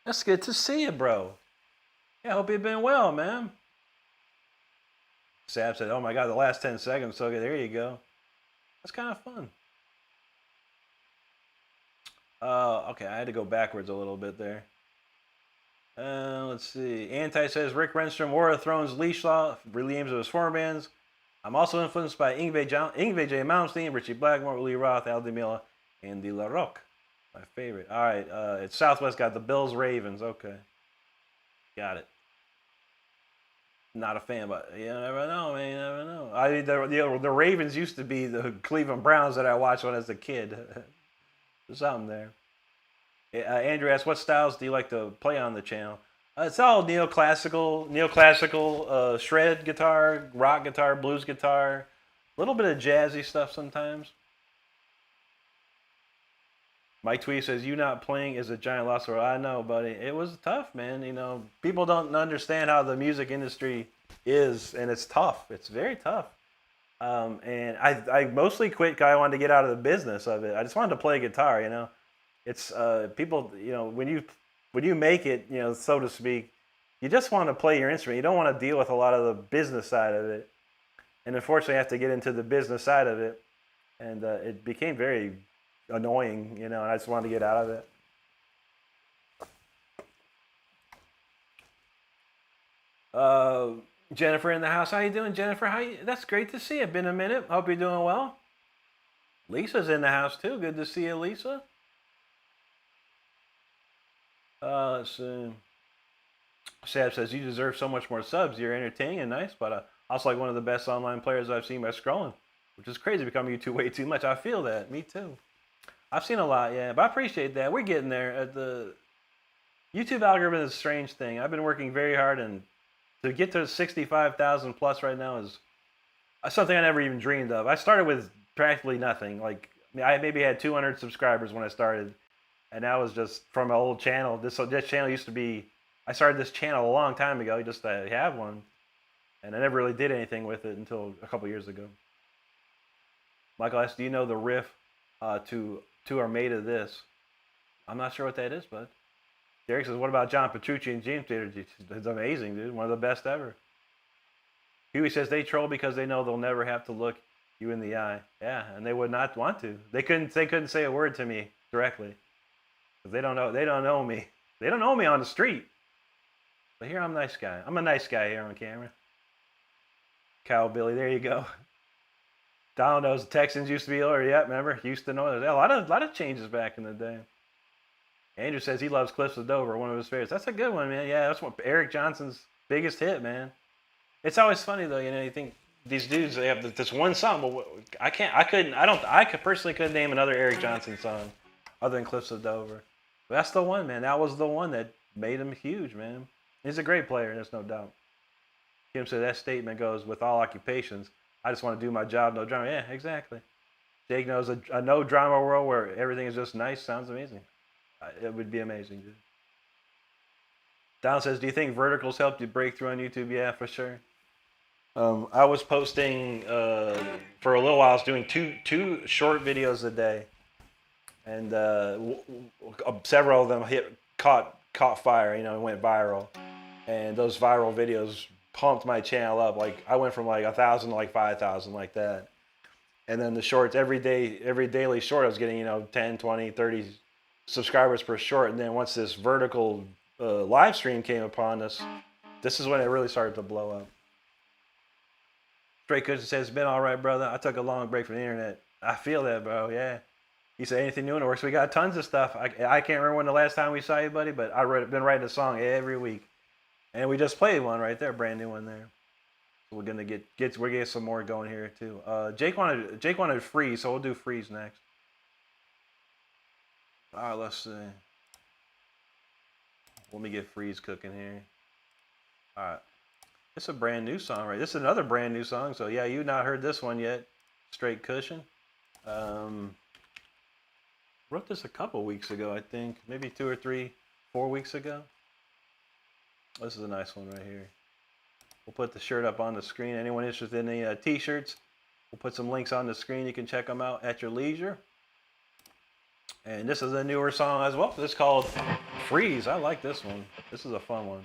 Speaker 1: That's good to see you, bro. Yeah, hope you've been well, man. Sab said, oh my God, the last 10 seconds. So there you go. That's kind of fun. Okay, I had to go backwards a little bit there. Let's see. Anti says, Rick Renstrom, War of Thrones, Leash Law, names of his former bands. I'm also influenced by Yngwie J. Malmsteen, Richie Blackmore, Lee Roth, Al DiMilla, and De La Roque. My favorite. All right, it's Southwest got the Bills Ravens. Okay. Got it. Not a fan, but you never know, man. You never know. I mean, the Ravens used to be the Cleveland Browns that I watched when I was a kid. There's something there. Andrew asks, what styles do you like to play on the channel? It's all neoclassical, shred guitar, rock guitar, blues guitar, a little bit of jazzy stuff sometimes. Mike Tweed says, you not playing is a giant loss for. I know, buddy. It was tough, man. You know, people don't understand how the music industry is, and it's tough. It's very tough. And I mostly quit because I wanted to get out of the business of it. I just wanted to play guitar, you know. It's people, you know, when you make it, you know, so to speak, you just want to play your instrument. You don't want to deal with a lot of the business side of it. And unfortunately, I have to get into the business side of it, and it became very annoying, you know, and I just wanted to get out of it. Jennifer in the house. How you doing, Jennifer? That's great to see you. Been a minute. Hope you're doing well. Lisa's in the house too. Good to see you, Lisa. Let's see. Sab says, you deserve so much more subs. You're entertaining and nice, but also like one of the best online players I've seen by scrolling, which is crazy becoming YouTube way too much. I feel that. Me too. I've seen a lot, yeah, but I appreciate that. We're getting there. The YouTube algorithm is a strange thing. I've been working very hard, and to get to 65,000 plus right now is something I never even dreamed of. I started with practically nothing. Like, I maybe had 200 subscribers when I started, and that was just from an old channel. This channel used to be, I started this channel a long time ago just to have one, and I never really did anything with it until a couple years ago. Michael asks, do you know the riff to Are Made of This? I'm not sure what that is, bud. Derek says, what about John Petrucci and James Taylor? It's amazing, dude. One of the best ever. Huey says, they troll because they know they'll never have to look you in the eye. Yeah, and they would not want to. They couldn't say a word to me directly. Because they don't know me. They don't know me on the street. But here I'm a nice guy. I'm a nice guy here on camera. Cow Billy, there you go. Donald knows the Texans used to be over. Yeah, remember? Used to know. A lot of changes back in the day. Andrew says he loves Cliffs of Dover, one of his favorites. That's a good one, man. Yeah, that's what Eric Johnson's biggest hit, man. It's always funny though, you know. You think these dudes, they have this one song, but I personally couldn't name another Eric Johnson song other than Cliffs of Dover. But that's the one, man. That was the one that made him huge, man. He's a great player, there's no doubt. Kim said that statement goes with all occupations. I just want to do my job, no drama. Yeah, exactly. Jake knows a no drama world where everything is just nice. Sounds amazing. It would be amazing, dude. Don says, do you think verticals helped you break through on YouTube? Yeah, for sure. I was posting for a little while. I was doing two short videos a day, and several of them caught fire. You know, went viral, and those viral videos pumped my channel up. Like I went from like 1,000 to like 5,000, like that. And then the shorts, every daily short, I was getting, you know, 10, 20, 30 subscribers per short. And then once this vertical live stream came upon us, this is when it really started to blow up. Straight Cushion says, it's been all right, brother. I took a long break from the internet. I feel that, bro. Yeah. He said, anything new in the works? We got tons of stuff. I can't remember when the last time we saw you, buddy, but I've been writing a song every week. And we just played one right there, brand new one there. So we're gonna get some more going here too. Jake wanted Freeze, so we'll do Freeze next. All right, let's see. Let me get Freeze cooking here. All right, it's a brand new song, right? This is another brand new song. So yeah, you've not heard this one yet. Straight Cushion. Wrote this a couple weeks ago, I think, maybe 2 or 3, 4 weeks ago. This is a nice one right here. We'll put the shirt up on the screen. Anyone interested in the t-shirts, we'll put some links on the screen. You can check them out at your leisure. And this is a newer song as well. It's called Freeze. I like this one. This is a fun one.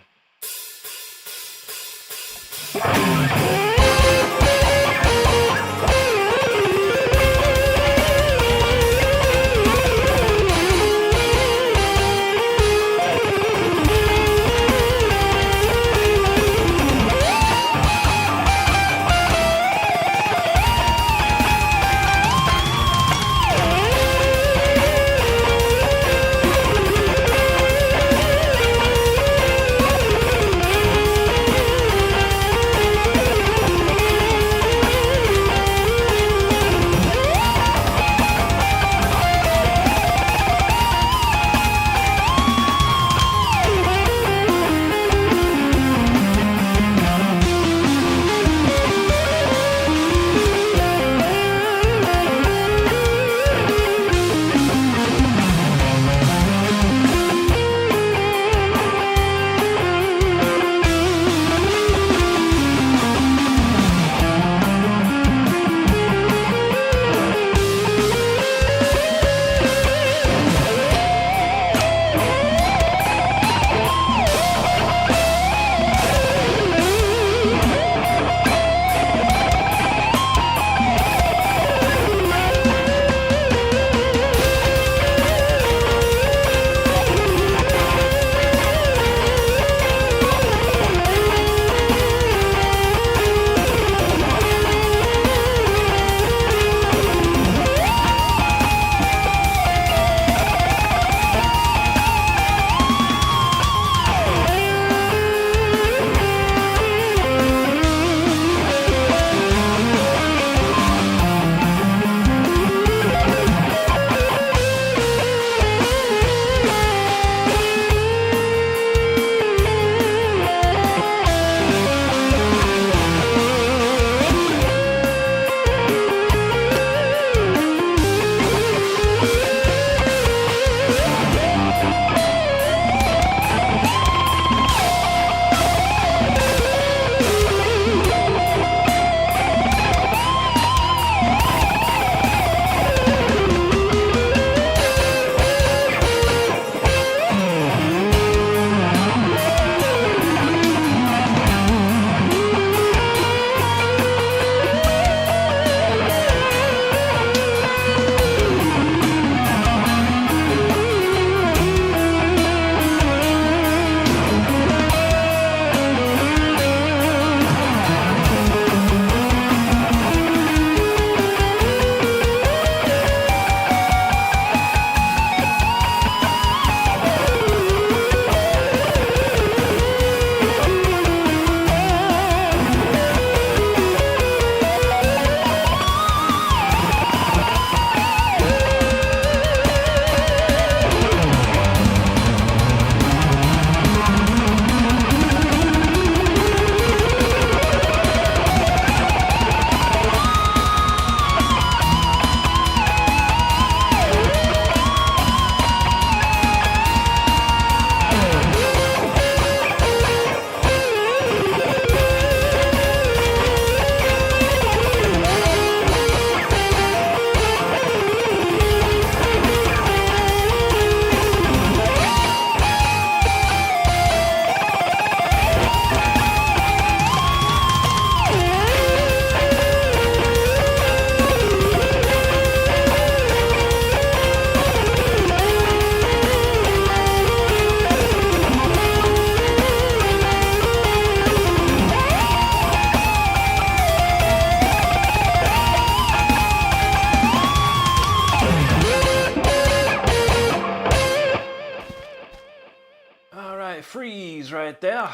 Speaker 1: Freeze right there.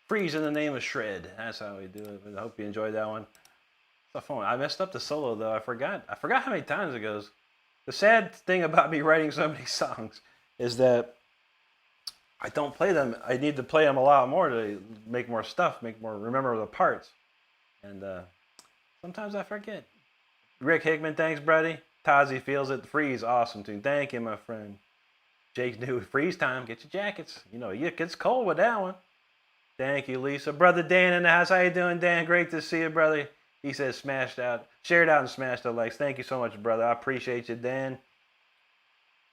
Speaker 1: Freeze in the name of Shred. That's how we do it. I hope you enjoyed that one. It's fun. I messed up the solo though. I forgot how many times it goes. The sad thing about me writing so many songs is that I don't play them. I need to play them a lot more to make more stuff, remember the parts. And sometimes I forget. Rick Hickman, thanks, buddy. Tazi feels it. Freeze, awesome too. Thank you, my friend. Jake knew freeze time. Get your jackets. You know, it gets cold with that one. Thank you, Lisa. Brother Dan in the house. How you doing, Dan? Great to see you, brother. He says shared out and smashed the likes. Thank you so much, brother. I appreciate you, Dan.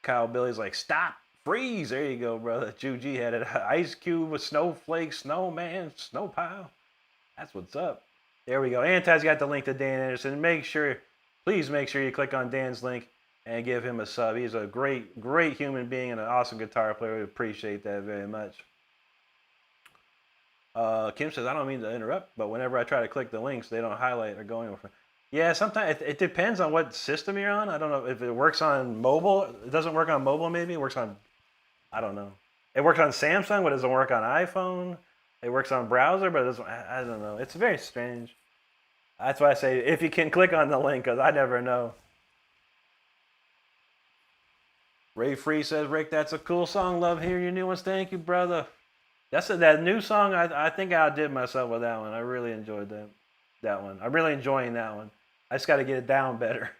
Speaker 1: Kyle Billy's like, stop. Freeze. There you go, brother. Juji had it. Ice Cube with snowflake, snowman, snow pile. That's what's up. There we go. Anti's got the link to Dan Anderson. Please make sure you click on Dan's link and give him a sub. He's a great, great human being and an awesome guitar player. We appreciate that very much. Kim says, I don't mean to interrupt, but whenever I try to click the links, they don't highlight or go anywhere. Yeah, sometimes it depends on what system you're on. I don't know if it works on mobile. It doesn't work on mobile, maybe. It works on, I don't know. It works on Samsung, but it doesn't work on iPhone. It works on browser, but it doesn't, I don't know. It's very strange. That's why I say if you can click on the link, because I never know. Ray Free says, Rick, that's a cool song. Love hearing your new ones. Thank you, brother. That new song. I think I outdid myself with that one. I really enjoyed that one. I'm really enjoying that one. I just got to get it down better.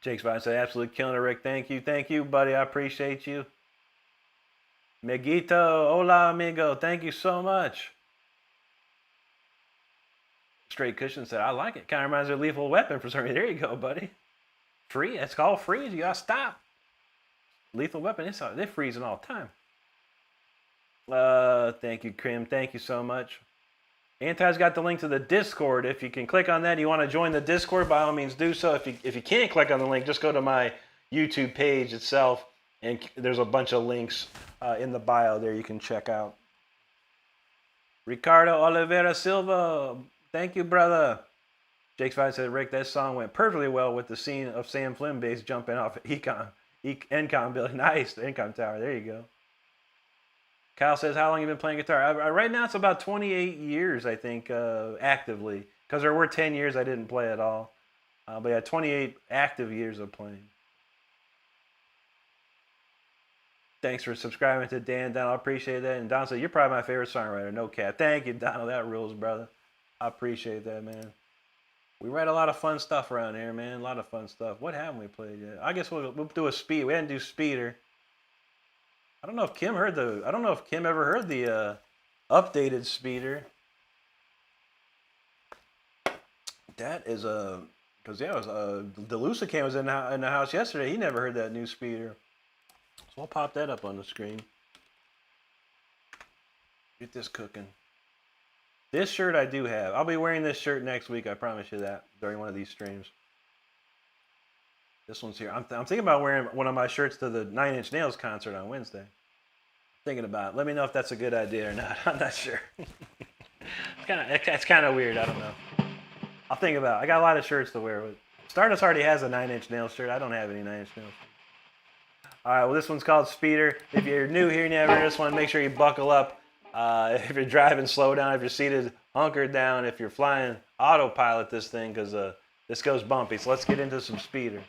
Speaker 1: Jake's about to say, absolutely killing it, Rick. Thank you, buddy. I appreciate you. Miguito, hola, amigo. Thank you so much. Straight Cushion said, I like it. Kind of reminds me of Lethal Weapon for some reason. There you go, buddy. Free. It's called freeze. You got to stop. Lethal Weapon, they're freezing all the time. Thank you, Krim. Thank you so much. Anti's got the link to the Discord. If you can click on that, you want to join the Discord, by all means do so. If you can't click on the link, just go to my YouTube page itself, and there's a bunch of links in the bio there you can check out. Ricardo Oliveira Silva, thank you, brother. Jake Spider said, Rick, that song went perfectly well with the scene of Sam Flynn base jumping off Encom building. Nice, the Encom tower. There you go. Kyle says, how long have you been playing guitar? Right now, it's about 28 years, I think, actively. Because there were 10 years I didn't play at all. But yeah, 28 active years of playing. Thanks for subscribing to Dan. Donald, I appreciate that. And Donald said, you're probably my favorite songwriter. No cap. Thank you, Donald. That rules, brother. I appreciate that, man. We write a lot of fun stuff around here, man. A lot of fun stuff. What haven't we played yet? I guess we'll do a speed. We didn't do Speeder. I don't know if Kim heard I don't know if Kim ever heard the updated Speeder. That is because yeah, it was Delusa Cam was in the house yesterday. He never heard that new Speeder. So I'll pop that up on the screen. Get this cooking. This shirt I do have. I'll be wearing this shirt next week. I promise you that during one of these streams. This one's here. I'm thinking about wearing one of my shirts to the 9 Inch Nails concert on Wednesday. Thinking about it. Let me know if that's a good idea or not. I'm not sure. It's kind of weird. I don't know. I'll think about it. I got a lot of shirts to wear. Stardust already has a 9 Inch Nails shirt. I don't have any 9 Inch Nails. All right. Well, this one's called Speeder. If you're new here and you never heard this one, make sure you buckle up. If you're driving, slow down. If you're seated, hunker down. If you're flying, autopilot this thing because this goes bumpy. So let's get into some Speeder.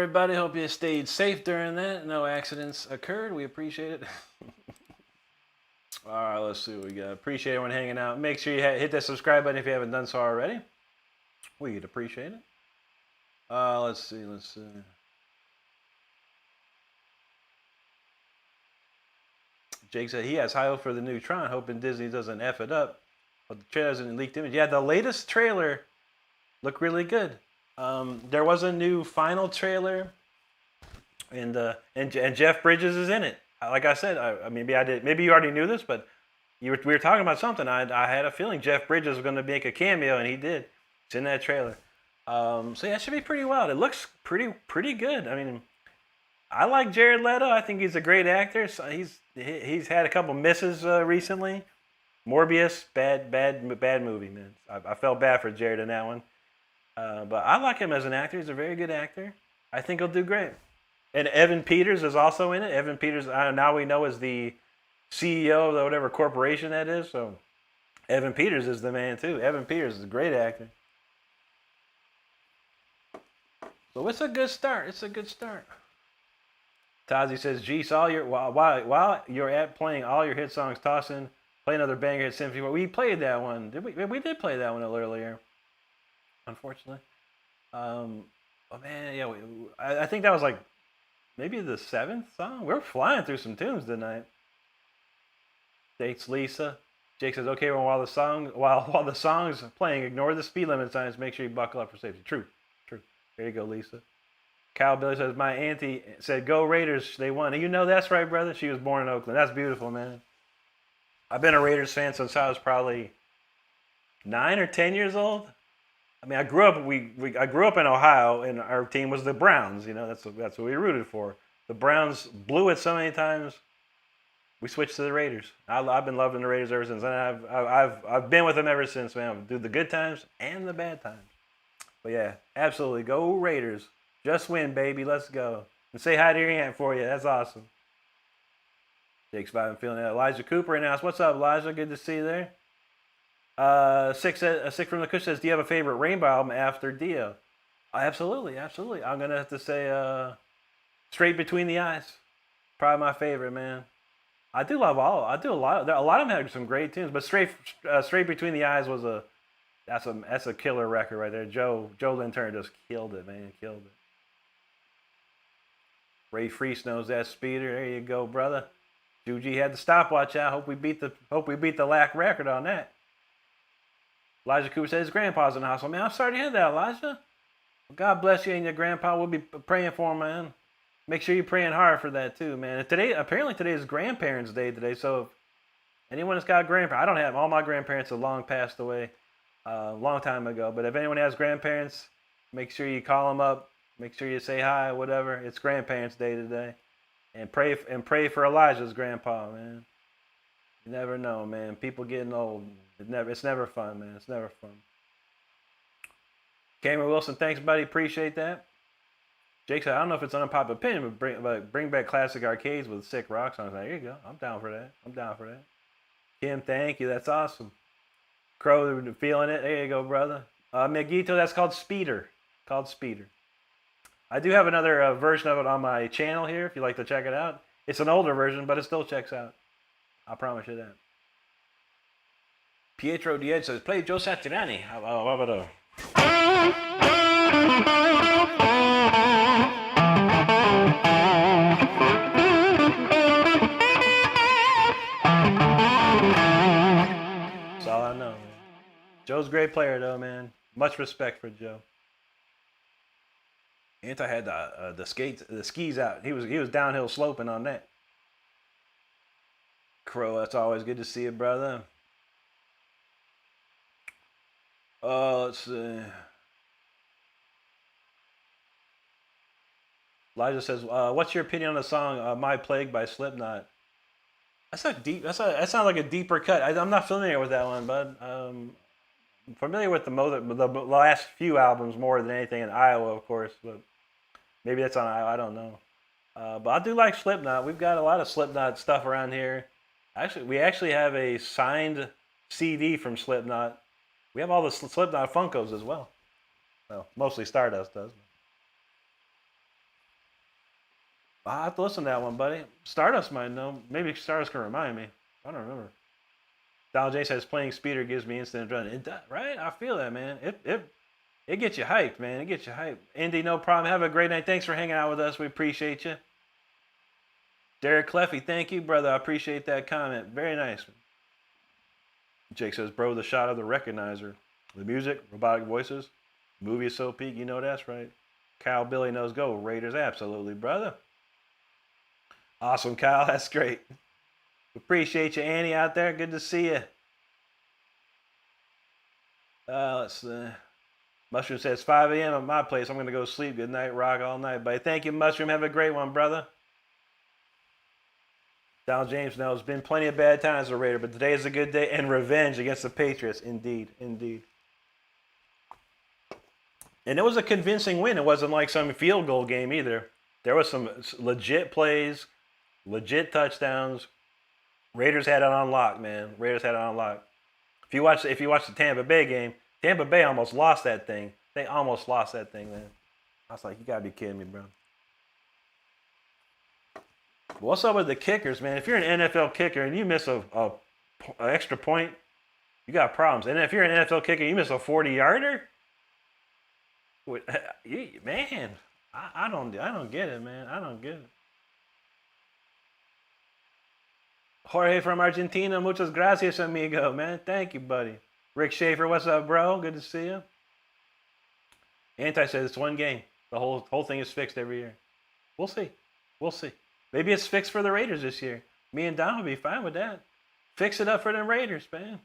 Speaker 1: everybody. Hope you stayed safe during that. No accidents occurred. We appreciate it. All right, let's see what we got. Appreciate everyone hanging out. Make sure you hit that subscribe button if you haven't done so already. We'd appreciate it. Let's see. Jake said he has high hope for the new Tron, hoping Disney doesn't F it up. But the trailer hasn't leaked image. Yeah, the latest trailer looked really good. There was a new final trailer, and Jeff Bridges is in it. Like I said, maybe you already knew this, but we were talking about something. I had a feeling Jeff Bridges was going to make a cameo, and he did. It's in that trailer. So yeah, it should be pretty wild. It looks pretty good. I mean, I like Jared Leto. I think he's a great actor. So he's had a couple misses recently. Morbius, bad movie, man. I felt bad for Jared in that one. But I like him as an actor. He's a very good actor. I think he'll do great. And Evan Peters is also in it. Evan Peters, now we know, is the CEO of whatever corporation that is. So Evan Peters is the man, too. Evan Peters is a great actor. So it's a good start. Tazi says, geez, while you're at playing all your hit songs, toss in, play another banger hit symphony. We played that one. We did play that one a little earlier, unfortunately. Oh, man, yeah. I think that was like maybe the 7th song. We're flying through some tunes tonight. Jake's Lisa. Jake says, okay, well, while the song's playing, ignore the speed limit signs. Make sure you buckle up for safety. True. There you go, Lisa. Kyle Billy says, my auntie said, go Raiders, they won. And you know that's right, brother. She was born in Oakland. That's beautiful, man. I've been a Raiders fan since I was probably 9 or 10 years old. I mean, I grew up in Ohio, and our team was the Browns. You know, that's what we rooted for. The Browns blew it so many times. We switched to the Raiders. I've been loving the Raiders ever since, and I've been with them ever since, man. Through the good times and the bad times. But yeah, absolutely, go Raiders. Just win, baby. Let's go. And say hi to your aunt for you. That's awesome. Jake's vibing, feeling that. Elijah Cooper announced, what's up, Elijah? Good to see you there. Six from the Kush says, do you have a favorite Rainbow album after Dio? Absolutely. I'm going to have to say Straight Between the Eyes. Probably my favorite, man. I do love all. I do a lot. A lot of them had some great tunes, but Straight Between the Eyes was that's a killer record right there. Joe Lynn Turner just killed it, man. Killed it. Ray Freese knows that speeder. There you go, brother. Juji had the stopwatch out. Hope we beat the LAC record on that. Elijah Cooper says his grandpa's in the hospital. Man, I'm sorry to hear that, Elijah. Well, God bless you and your grandpa. We'll be praying for him, man. Make sure you're praying hard for that too, man. Apparently today is Grandparents' Day today, so if anyone that's got grandparents, I don't have all my grandparents have long passed away, a long time ago. But if anyone has grandparents, make sure you call them up. Make sure you say hi, whatever. It's Grandparents' Day today, and pray for Elijah's grandpa, man. You never know, man. People getting old. It's never fun, man. It's never fun. Cameron Wilson, thanks, buddy. Appreciate that. Jake said, I don't know if it's an unpopular opinion, but bring back classic arcades with sick rock songs. There you go. I'm down for that. Kim, thank you. That's awesome. Crow, feeling it. There you go, brother. Miguito, that's called Speeder. I do have another version of it on my channel here if you'd like to check it out. It's an older version, but it still checks out. I promise you that. Pietro Diez says, play Joe Satriani. How about a... That's all I know, man. Joe's a great player, though, man. Much respect for Joe. Anti had the skis out. He was downhill sloping on that. Crow, that's always good to see you, brother. Let's see. Elijah says, "What's your opinion on the song My Plague by Slipknot?" That sounds like a deeper cut. I'm not familiar with that one, but I'm familiar with the last few albums more than anything in Iowa, of course. But maybe that's on Iowa. I don't know. But I do like Slipknot. We've got a lot of Slipknot stuff around here. We actually have a signed CD from Slipknot. We have all the Slipknot Funkos as well. Well, mostly Stardust does. I'll have to listen to that one, buddy. Stardust might know. Maybe Stardust can remind me. I don't remember. Donald J says playing speeder gives me instant adrenaline. It does, right? I feel that, man. It gets you hyped, man. It gets you hyped. Indy, no problem. Have a great night. Thanks for hanging out with us. We appreciate you. Derek Cleffy, thank you, brother. I appreciate that comment. Very nice. Jake says, bro, the shot of the recognizer. The music, robotic voices. Movie is so peak. You know that's right. Kyle Billy knows go. Raiders, absolutely, brother. Awesome, Kyle. That's great. Appreciate you, Annie, out there. Good to see you. Let's see. Mushroom says 5 a.m. at my place. I'm going to go sleep. Good night. Rock all night, buddy. Thank you, Mushroom. Have a great one, brother. Donald James knows been plenty of bad times as a Raider, but today is a good day and revenge against the Patriots. Indeed, indeed. And it was a convincing win. It wasn't like some field goal game either. There was some legit plays, legit touchdowns. Raiders had it on lock, man. Raiders had it on lock. If you watch the Tampa Bay game, Tampa Bay almost lost that thing. They almost lost that thing, man. I was like, you gotta be kidding me, bro. What's up with the kickers, man? If you're an NFL kicker and you miss an extra point, you got problems. And if you're an NFL kicker and you miss a 40-yarder, man, I don't get it, man. I don't get it. Jorge from Argentina, muchas gracias, amigo, man. Thank you, buddy. Rick Schaefer, what's up, bro? Good to see you. Anti says it's one game. The whole thing is fixed every year. We'll see. We'll see. Maybe it's fixed for the Raiders this year. Me and Don will be fine with that. Fix it up for them Raiders, man.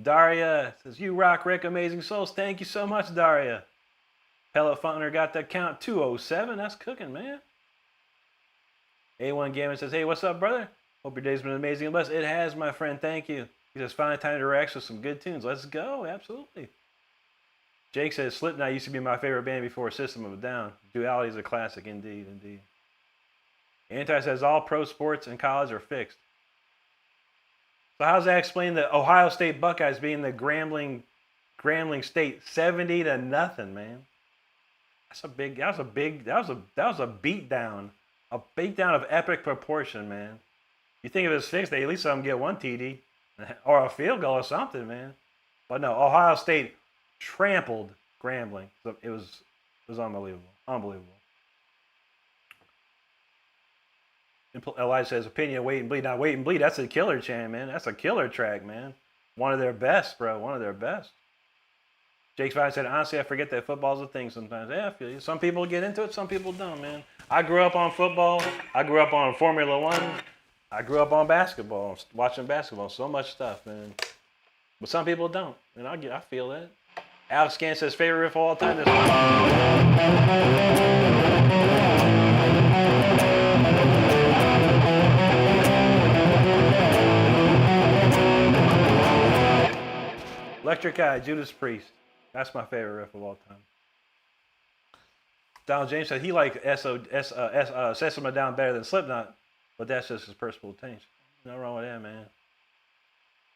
Speaker 1: Daria says, you rock, Rick. Amazing souls. Thank you so much, Daria. Pellet Funner got that count 207. That's cooking, man. A1 Gamer says, hey, what's up, brother? Hope your day's been amazing and blessed. It has, my friend. Thank you. He says, finally time to relax with some good tunes. Let's go. Absolutely. Jake says, Slipknot used to be my favorite band before System of a Down. Duality is a classic, indeed, indeed. Anti says, all pro sports and college are fixed. So how does that explain the Ohio State Buckeyes being the Grambling State 70-0, man? That was a beatdown. A beatdown of epic proportion, man. You think if it was fixed, they at least let them get one TD or a field goal or something, man. But no, Ohio State trampled Grambling. So it was unbelievable. Unbelievable. Elijah says, opinion, wait and bleed. Now, wait and bleed, that's a killer chant, man. That's a killer track, man. One of their best, bro. One of their best. Jake's Vine said, honestly, I forget that football's a thing sometimes. Yeah, I feel you. Some people get into it, some people don't, man. I grew up on football. I grew up on Formula One. I grew up on basketball, watching basketball. So much stuff, man. But some people don't, and I feel that. Alex Scan says, favorite riff of all time. This one. Electric Eye, Judas Priest. That's my favorite riff of all time. Donald James said he liked System of a Down better than Slipknot, but that's just his personal taste. Nothing wrong with that, man.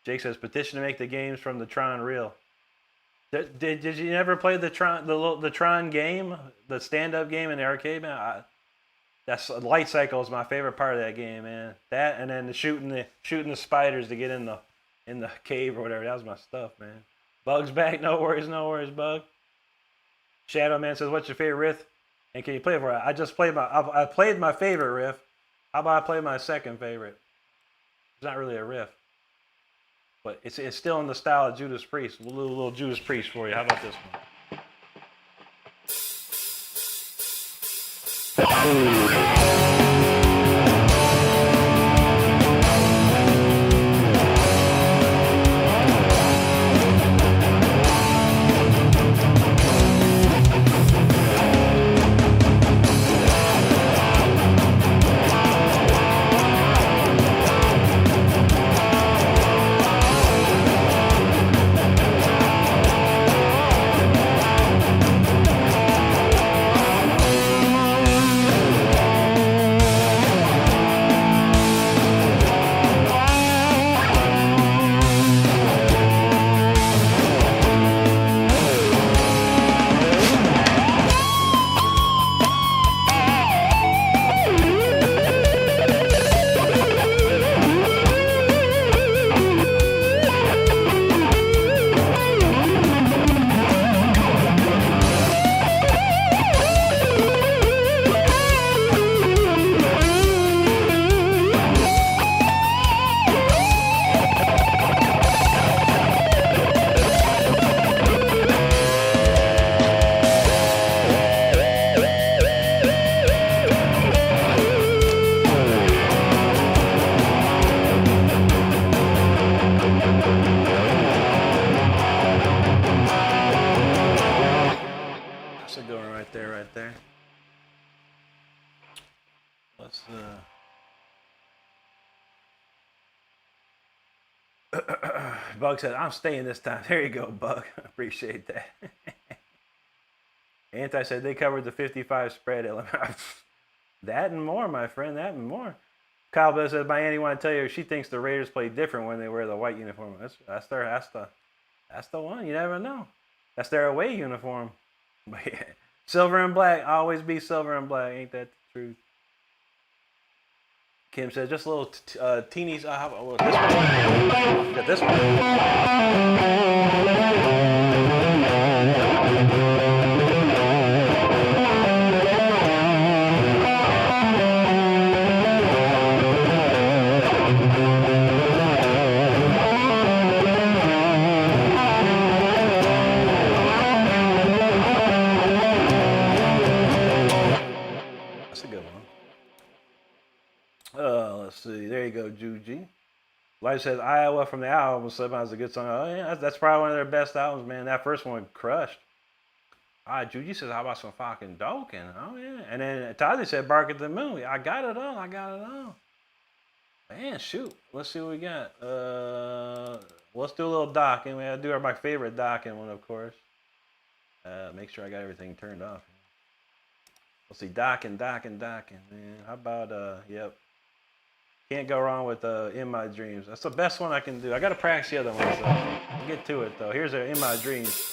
Speaker 1: Jake says petition to make the games from the Tron real. Did you never play the Tron game, the stand-up game in the arcade, man? That's Light Cycle is my favorite part of that game, man. That and then shooting the spiders to get in the cave or whatever. That was my stuff, man. Bug's back. No worries, Bug. Shadow Man says, what's your favorite riff? And can you play it for it? I played my favorite riff. How about I play my second favorite? It's not really a riff. But it's still in the style of Judas Priest. A little Judas Priest for you. How about this one? Bug said, I'm staying this time. There you go, Bug. Appreciate that. Anti said they covered the 55 spread element. That and more, my friend. That and more. Kyle Bill says, Miami want to tell you she thinks the Raiders play different when they wear the white uniform. That's the one. You never know. That's their away uniform. But yeah, silver and black. Always be silver and black. Ain't that the truth? Kim says, just a little teenies. How about this one? Got this one. Let's see. There you go, Juji. Light says Iowa from the album. Sometimes a good song. Oh yeah, that's probably one of their best albums, man. That first one crushed. Juji says, how about some fucking Dokken? Oh yeah. And then Tazi said, Bark at the Moon. I got it all. Man, shoot. Let's see what we got. Let's do a little Dokken. We'll do my favorite Dokken one, of course. Make sure I got everything turned off. Let's see, Dokken, man. How about yep. Can't go wrong with In My Dreams. That's the best one I can do. I got to practice the other ones, though. I'll get to it, though. Here's In My Dreams.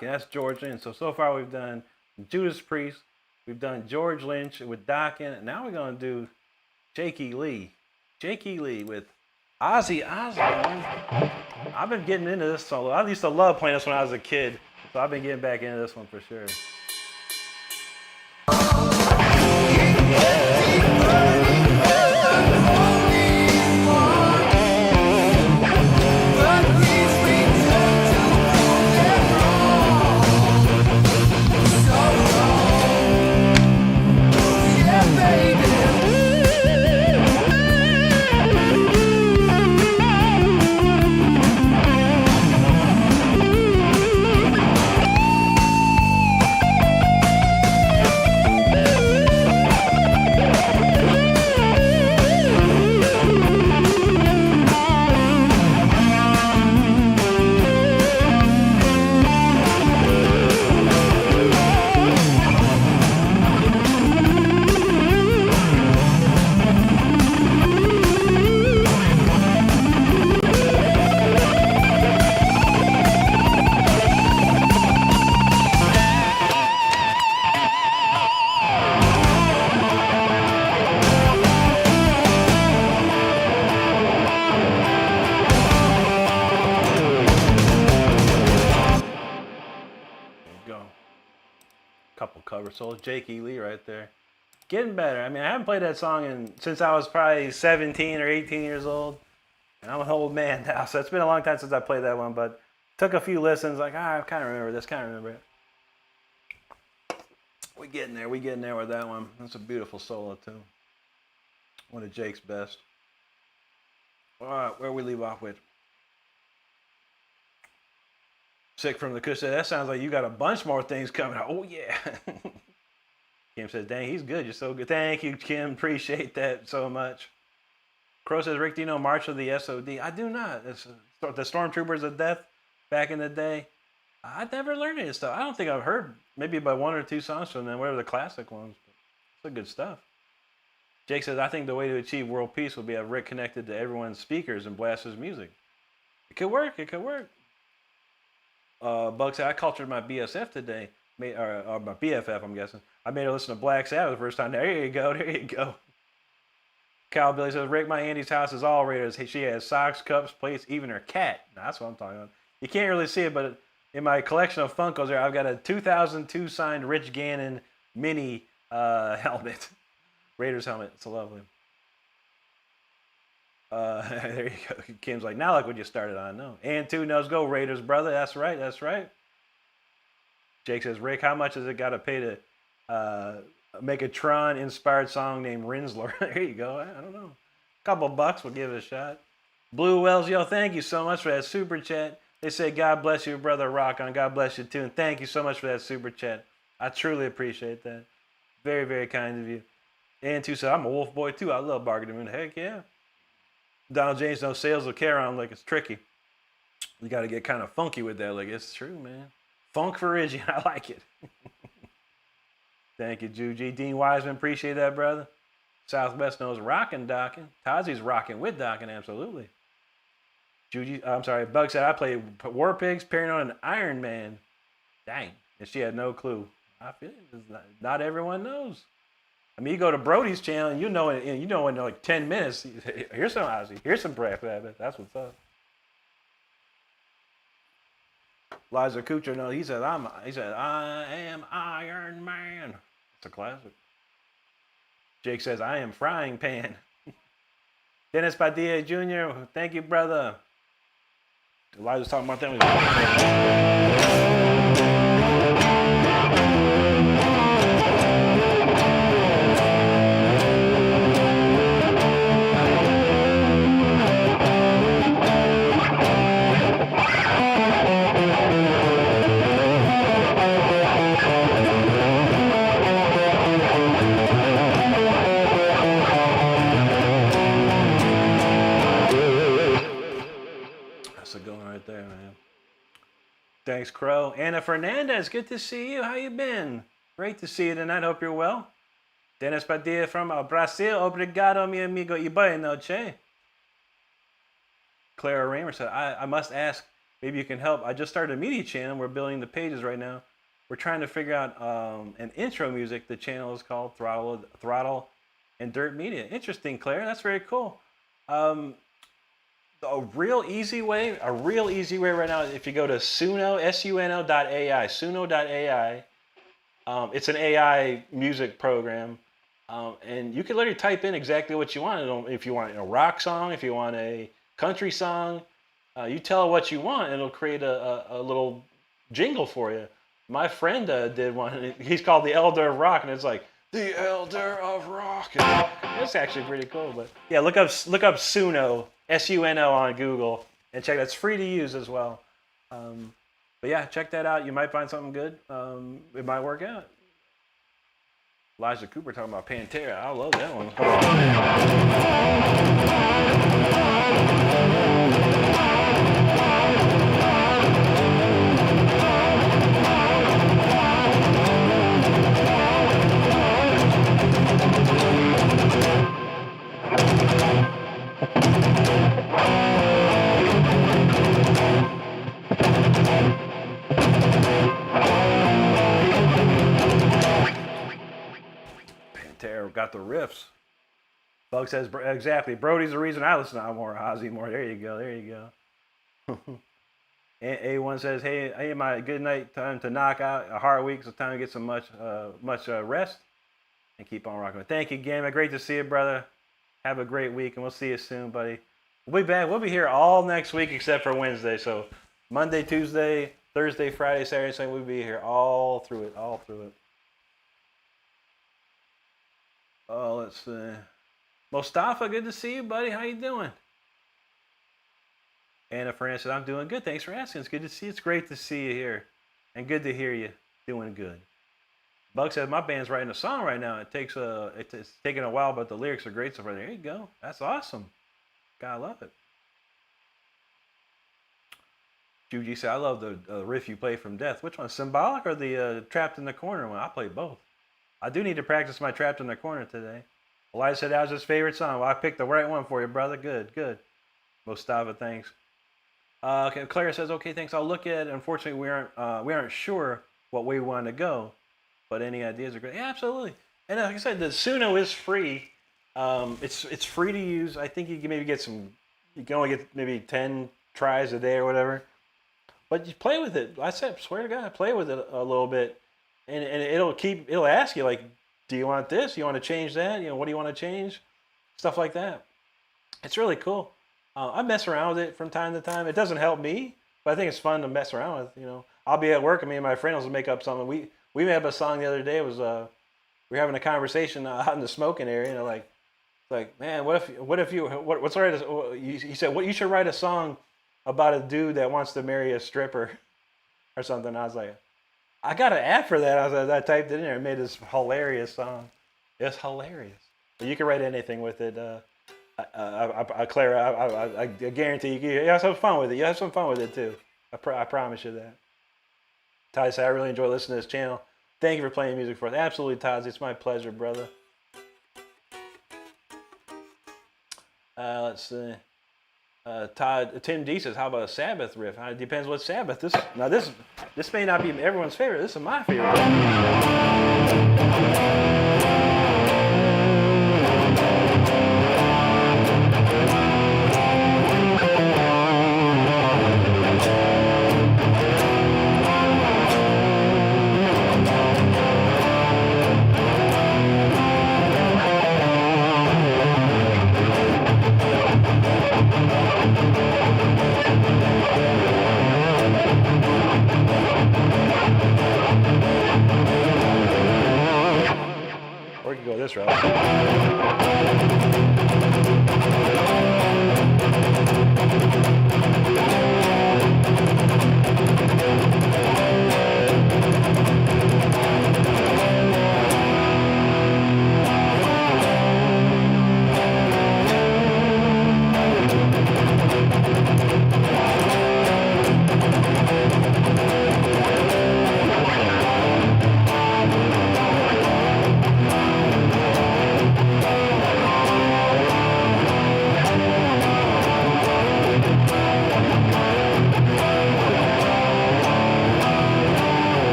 Speaker 1: And that's George Lynch. So far we've done Judas Priest, we've done George Lynch with Dokken, and now we're gonna do Jakey Lee with Ozzy Osbourne. I've been getting into this solo. I used to love playing this when I was a kid, so I've been getting back into this one for sure. So Jakey Lee right there. Getting better. I mean, I haven't played that song since I was probably 17 or 18 years old. And I'm an old man now, so it's been a long time since I played that one, but took a few listens, like, I kind of remember this, kind of remember it. We getting there with that one. That's a beautiful solo, too. One of Jake's best. All right, where we leave off with? Sick from the Kush. That sounds like you got a bunch more things coming out. Oh, yeah. Kim says, dang, he's good. You're so good. Thank you, Kim. Appreciate that so much. Crow says, Rick, do you know March of the SOD? I do not. It's the Stormtroopers of Death back in the day. I'd never learned any stuff. I don't think I've heard maybe about one or two songs from them, whatever the classic ones. But it's good stuff. Jake says, I think the way to achieve world peace would be have Rick connected to everyone's speakers and blast his music. It could work. It could work. Bug said, I cultured my BSF today. Or my BFF, I'm guessing. I made her listen to Black Sabbath the first time. There you go. There you go. Cowbilly says, Rick, my Andy's house is all Raiders. She has socks, cups, plates, even her cat. That's what I'm talking about. You can't really see it, but in my collection of Funkos there, I've got a 2002 signed Rich Gannon mini helmet. Raiders helmet. It's lovely. There you go. Kim's like, now look what you started on. No. And 2 knows go Raiders, brother. That's right. That's right. Jake says, Rick, how much has it got to pay to make a Tron-inspired song named Renstrom? There you go. I don't know. A couple bucks, we'll give it a shot. Blue Wells, yo, thank you so much for that super chat. They say, God bless you, brother Rock On. God bless you, too. And thank you so much for that super chat. I truly appreciate that. Very, very kind of you. And 2 said, I'm a wolf boy, too. I love bargaining. Heck, yeah. Donald James knows sales will carry on like it's tricky. You got to get kind of funky with that. Like, it's true, man. Funk for Reggie. I like it. Thank you, Juji. Dean Wiseman, appreciate that, brother. Southwest knows rockin' docking. Tazi's rocking with docking, absolutely. Juji, I'm sorry, Bug said I played War Pigs, Paranoid, and Iron Man. Dang, and she had no clue. I feel it. Not everyone knows. I mean, you go to Brody's channel, and you know in like 10 minutes. Here's some Ozzy. Here's some Brad. That's what's up. Liza Kuchar, no, he said I am Iron Man. It's a classic. Jake says I am Frying Pan. Dennis Padilla Jr., thank you, brother. Elijah's talking about that. Thanks, Crow. Anna Fernandez, good to see you. How you been? Great to see you tonight. Hope you're well. Dennis Padilla from Brazil. Obrigado, mi amigo. Y buena noche. Clara Raymer said, I must ask, maybe you can help. I just started a media channel. We're building the pages right now. We're trying to figure out an intro music. The channel is called Throttle and Dirt Media. Interesting, Claire. That's very cool. A real easy way right now, if you go to Suno, suno.ai, suno.ai, it's an AI music program, and you can literally type in exactly what you want. If you want a rock song, if you want a country song, you tell it what you want, and it'll create a little jingle for you. My friend did one. He's called the Elder of Rock, and it's like, the Elder of Rock. It's actually pretty cool. But yeah, look up Suno, SUNO on Google, and check. That's free to use as well. But yeah, check that out. You might find something good. It might work out. Elijah Cooper talking about Pantera. I love that one. Pantera got the riffs. Bug says, exactly. Brody's the reason I listen to more Ozzy more. There you go. There you go. A1 says, hey, my good night. Time to knock out a hard week. So time to get some much rest and keep on rocking. Thank you, Gamma. Great to see you, brother. Have a great week, and we'll see you soon, buddy. We'll be back. We'll be here all next week except for Wednesday. So Monday, Tuesday, Thursday, Friday, Saturday, Sunday, we'll be here all through it. Oh, let's see. Mustafa, good to see you, buddy. How you doing? Anna Fernandez said, I'm doing good. Thanks for asking. It's good to see you. It's great to see you here. And good to hear you doing good. Bug says my band's writing a song right now. It's taking a while, but the lyrics are great so far. There you go. That's awesome. Gotta love it. Juji said, I love the riff you play from Death. Which one? Symbolic or the Trapped in the Corner one? I play both. I do need to practice my Trapped in the Corner today. Elijah said that was his favorite song. Well, I picked the right one for you, brother. Good. Mostava, thanks. Okay, Clara says, okay, thanks. I'll look at it. Unfortunately, we aren't sure what way we want to go, but any ideas are great. Yeah, absolutely. And like I said, the Suno is free. It's free to use. I think you can maybe get you can only get maybe 10 tries a day or whatever. But you play with it. I swear to God, play with it a little bit, and it'll ask you, like, do you want this? You want to change that? What do you want to change? Stuff like that. It's really cool. I mess around with it from time to time. It doesn't help me, but I think it's fun to mess around with. I'll be at work and me and my friends will make up something. We made up a song the other day. It was we were having a conversation out in the smoking area, like man, what's right? He said, you should write a song about a dude that wants to marry a stripper or something. I was like, I got an app for that. I typed it in there and made this hilarious song. It's hilarious. But you can write anything with it. Clara, I guarantee you have some fun with it. You have some fun with it too. I promise you that. Ty said, I really enjoy listening to this channel. Thank you for playing music for us. Absolutely, Taz. It's my pleasure, brother. Let's see. Tim D says, how about a Sabbath riff? It depends what Sabbath. This may not be everyone's favorite. This is my favorite. Go this route.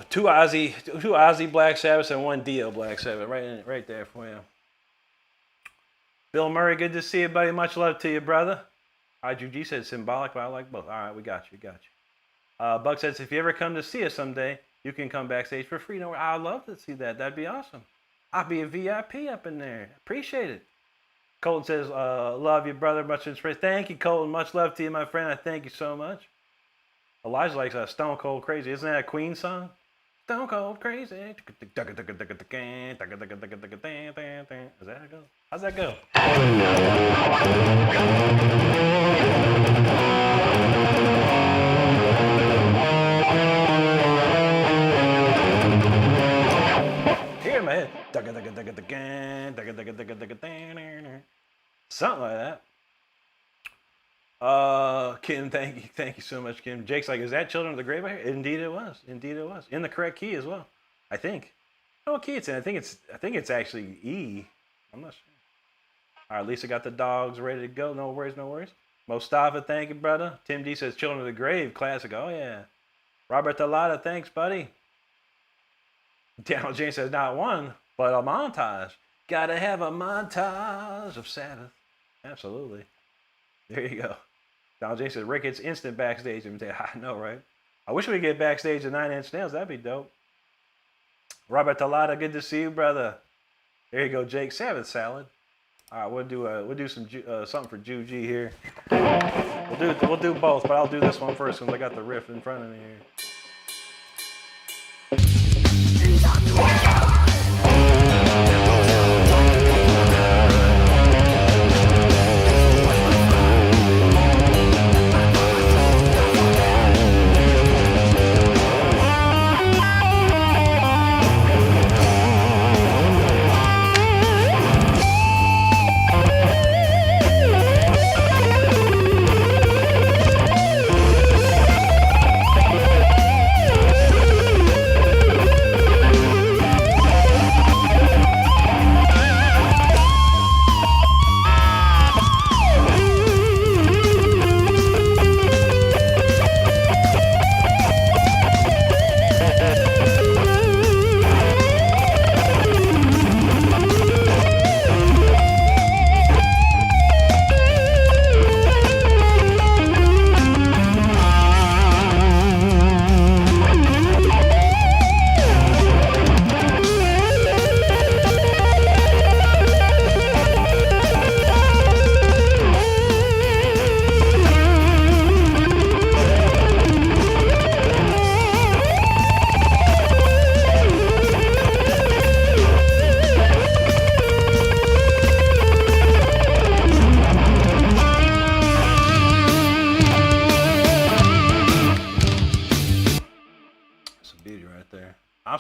Speaker 1: Two Ozzy Black Sabbath and one Dio Black Sabbath, right there for you. Bill Murray, good to see you, buddy. Much love to you, brother. IGG said symbolic, but I like both. All right, we got you. Buck says, if you ever come to see us someday, you can come backstage for free. I'd love to see that. That'd be awesome. I'll be a VIP up in there. Appreciate it. Colton says, love you, brother. Much inspiration. Thank you, Colton. Much love to you, my friend. I thank you so much. Elijah likes Stone Cold Crazy. Isn't that a Queen song? Stone Cold Crazy. Is that how it go? How's that go? Here in my head. Something like that. Kim, thank you so much, Kim. Jake's like, is that Children of the Grave right here? Indeed it was. In the correct key as well. I think. I don't know what key it's in. I think it's actually E. I'm not sure. All right, Lisa got the dogs ready to go. No worries. Mostafa, thank you, brother. Tim D says Children of the Grave, classic. Oh yeah. Robert Talata, thanks, buddy. Daniel James says not one, but a montage. Gotta have a montage of Sabbath. Absolutely. There you go. Donald James says, Rick, it's instant backstage. I know, right? I wish we could get backstage at 9 Inch Nails. That'd be dope. Robert Talata, good to see you, brother. There you go, Jake. Sabbath salad. All right, we'll do some something for Juji here. We'll do both, but I'll do this one first since I got the riff in front of me here.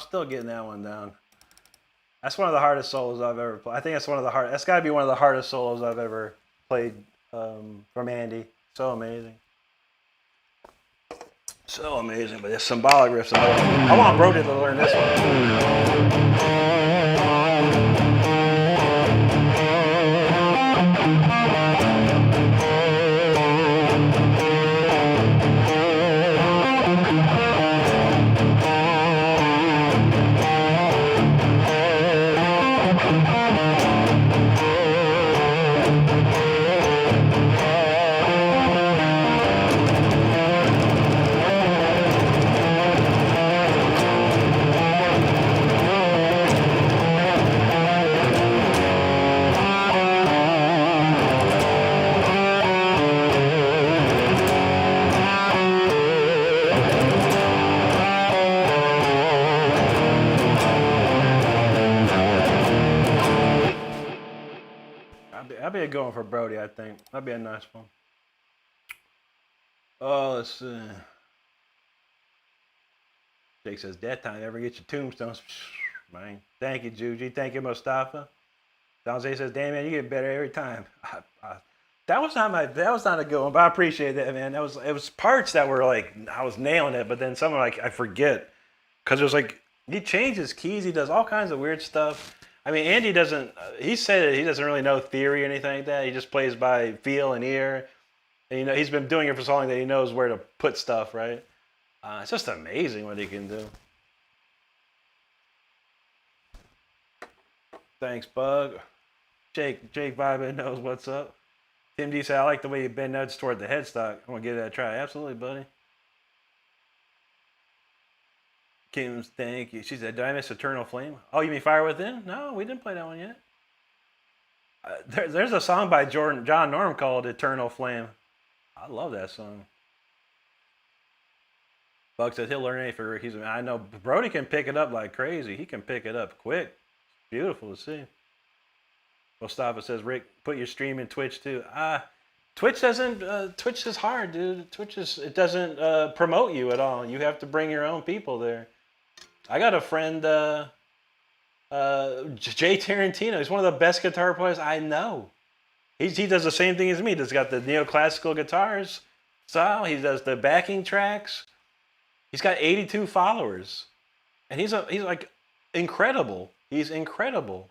Speaker 1: still getting that one down. That's one of the hardest solos I've ever played. I think that's one of the hard. That's got to be one of the hardest solos I've ever played from Andy. So amazing. So amazing, but it's symbolic riffs. I want Brody to learn this one. That'd be a good one for Brody, I think. That'd be a nice one. Oh, let's see. Jake says, that time ever get your tombstones? Man, thank you, Juji. Thank you, Mustafa. Donze says, damn, man, you get better every time. That was not a good one, but I appreciate that, man. It was parts that were like, I was nailing it, but then some like, I forget. Because it was like, he changes keys. He does all kinds of weird stuff. I mean, Andy doesn't, he said that he doesn't really know theory or anything like that. He just plays by feel and ear. And, he's been doing it for so long that he knows where to put stuff, right? It's just amazing what he can do. Thanks, Bug. Jake Vibin knows what's up. Tim D said, I like the way you bend nuts toward the headstock. I'm going to give that a try. Absolutely, buddy. Kim's, thank you. She said, did I miss Eternal Flame? Oh, you mean Fire Within? No, we didn't play that one yet. There's a song by John Norm called Eternal Flame. I love that song. Buck says he'll learn anything for Rick. I know Brody can pick it up like crazy. He can pick it up quick. It's beautiful to see. Mustafa says, Rick, put your stream in Twitch too. Twitch doesn't. Twitch is hard, dude. It doesn't promote you at all. You have to bring your own people there. I got a friend, Jay Tarantino. He's one of the best guitar players I know. He does the same thing as me. He's got the neoclassical guitars style. He does the backing tracks. He's got 82 followers, and he's like incredible. He's incredible.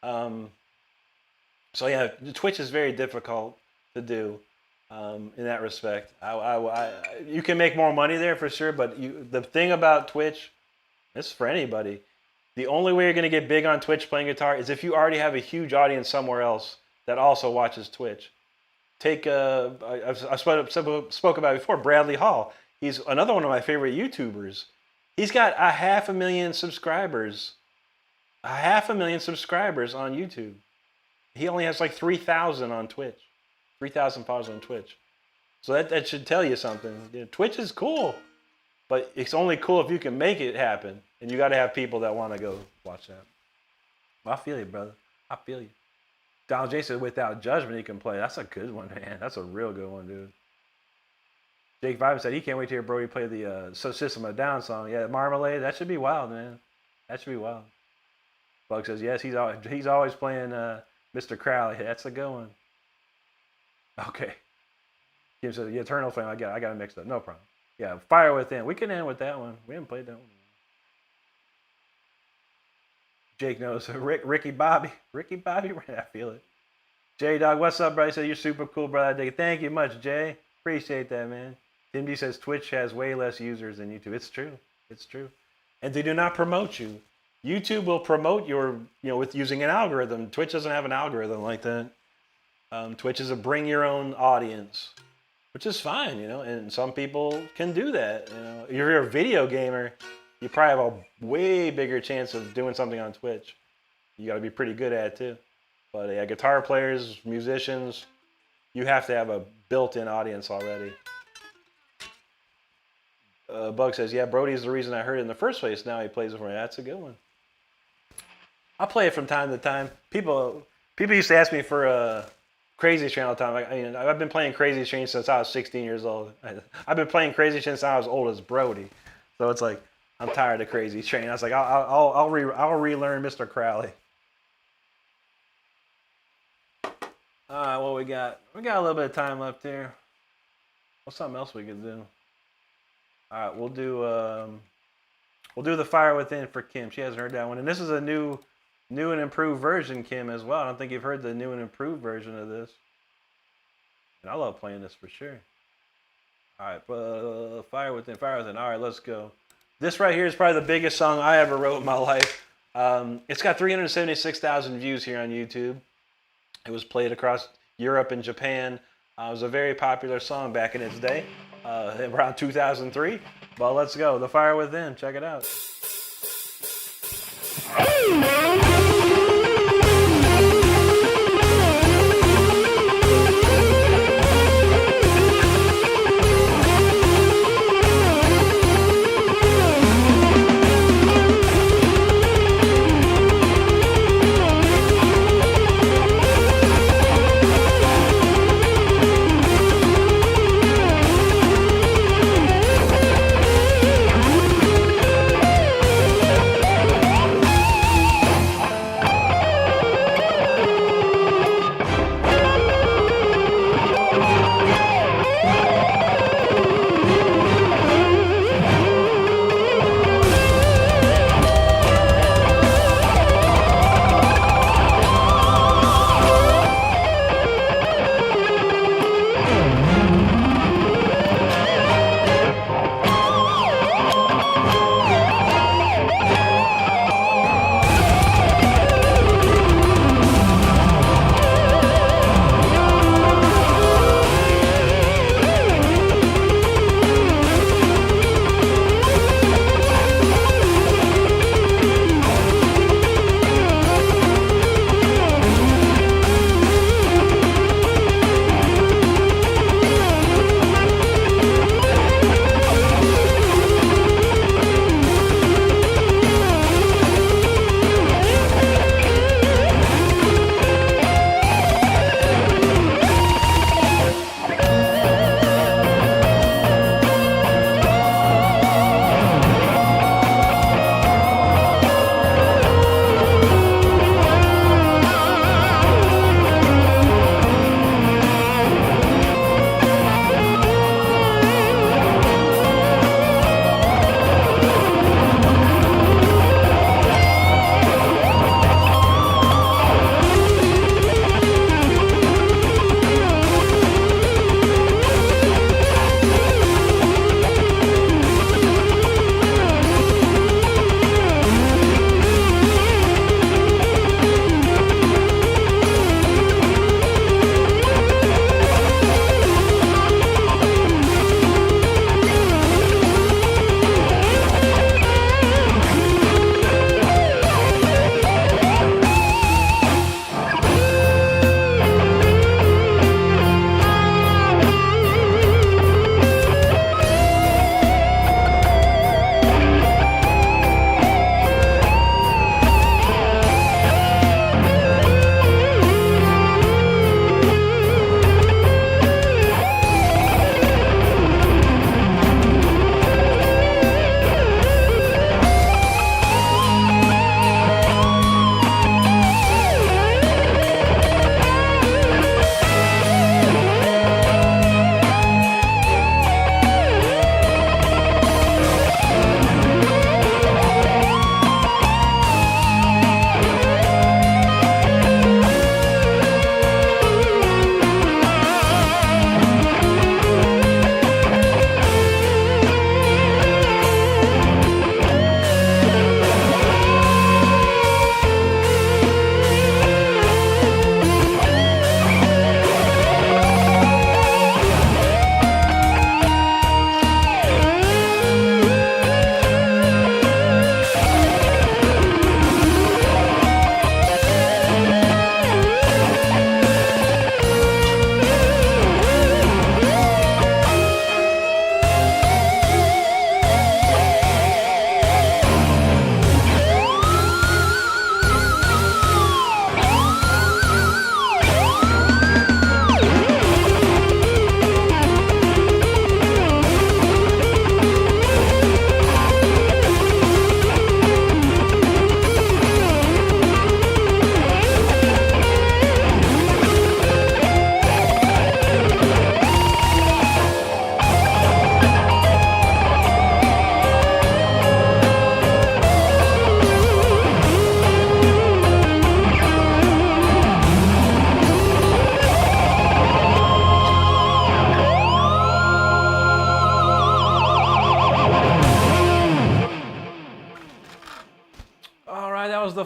Speaker 1: So yeah, Twitch is very difficult to do in that respect. You can make more money there for sure, but the thing about Twitch, this is for anybody. The only way you're going to get big on Twitch playing guitar is if you already have a huge audience somewhere else that also watches Twitch. Take I spoke about it before, Bradley Hall. He's another one of my favorite YouTubers. He's got 500,000 subscribers. 500,000 subscribers on YouTube. He only has like 3,000 on Twitch. 3,000 followers on Twitch. So that should tell you something. Twitch is cool, but it's only cool if you can make it happen. And you got to have people that want to go watch that. I feel you, brother. I feel you. Donald J said, without judgment, he can play. That's a good one, man. That's a real good one, dude. Jake Vibe said he can't wait to hear Brody play the System of a Down song. Yeah, Marmalade. That should be wild, man. That should be wild. Bug says, yes, he's always playing Mr. Crowley. That's a good one. Okay. Kim says, the Eternal Flame. I got it mixed up. No problem. Yeah, Fire Within. We can end with that one. We haven't played that one. Jake knows. Ricky Bobby. I feel it. Jay Dog, what's up, bro? He said, you're super cool, brother. I dig it. Thank you much, Jay. Appreciate that, man. Tim D says Twitch has way less users than YouTube. It's true. It's true. And they do not promote you. YouTube will promote with using an algorithm. Twitch doesn't have an algorithm like that. Twitch is a bring your own audience, which is fine, and some people can do that. If you're a video gamer, you probably have a way bigger chance of doing something on Twitch. You got to be pretty good at it too. But yeah, guitar players, musicians, you have to have a built-in audience already. Bug says, yeah, Brody's the reason I heard it in the first place. Now he plays it for me. That's a good one. I'll play it from time to time. People used to ask me for a Crazy Train all the time. I've been playing Crazy Train since I was 16 years old. I've been playing Crazy Train since I was old as Brody. So it's like, I'm tired of Crazy Train. I was like, I'll relearn Mr. Crowley. All right, what we got? We got a little bit of time left here. What's something else we could do? All right, we'll do the Fire Within for Kim. She hasn't heard that one, and this is a new and improved version, Kim, as well. I don't think you've heard the new and improved version of this. And I love playing this for sure. All right, Fire Within, Fire Within. All right, let's go. This right here is probably the biggest song I ever wrote in my life. It's got 376,000 views here on YouTube. It was played across Europe and Japan. It was a very popular song back in its day, around 2003. But let's go. The Fire Within. Check it out.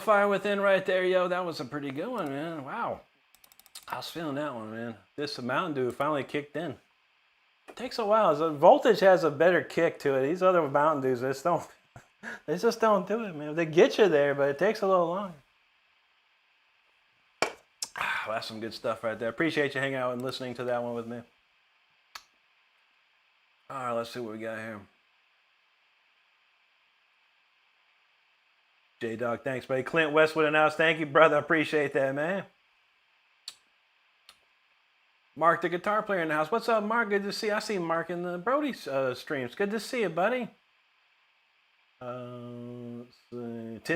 Speaker 1: Fire Within right there, yo. That was a pretty good one, man. Wow. I was feeling that one, man. This Mountain Dew finally kicked in. It takes a while. The Voltage has a better kick to it. These other Mountain Dews, they just don't do it, man. They get you there, but it takes a little longer. Well, that's some good stuff right there. Appreciate you hanging out and listening to that one with me. All right, let's see what we got here. J-Dog, thanks, buddy. Clint Westwood announced. Thank you, brother. I appreciate that, man. Mark, the guitar player in the house. What's up, Mark? Good to see you. I see Mark in the Brody streams. Good to see you, buddy. Tim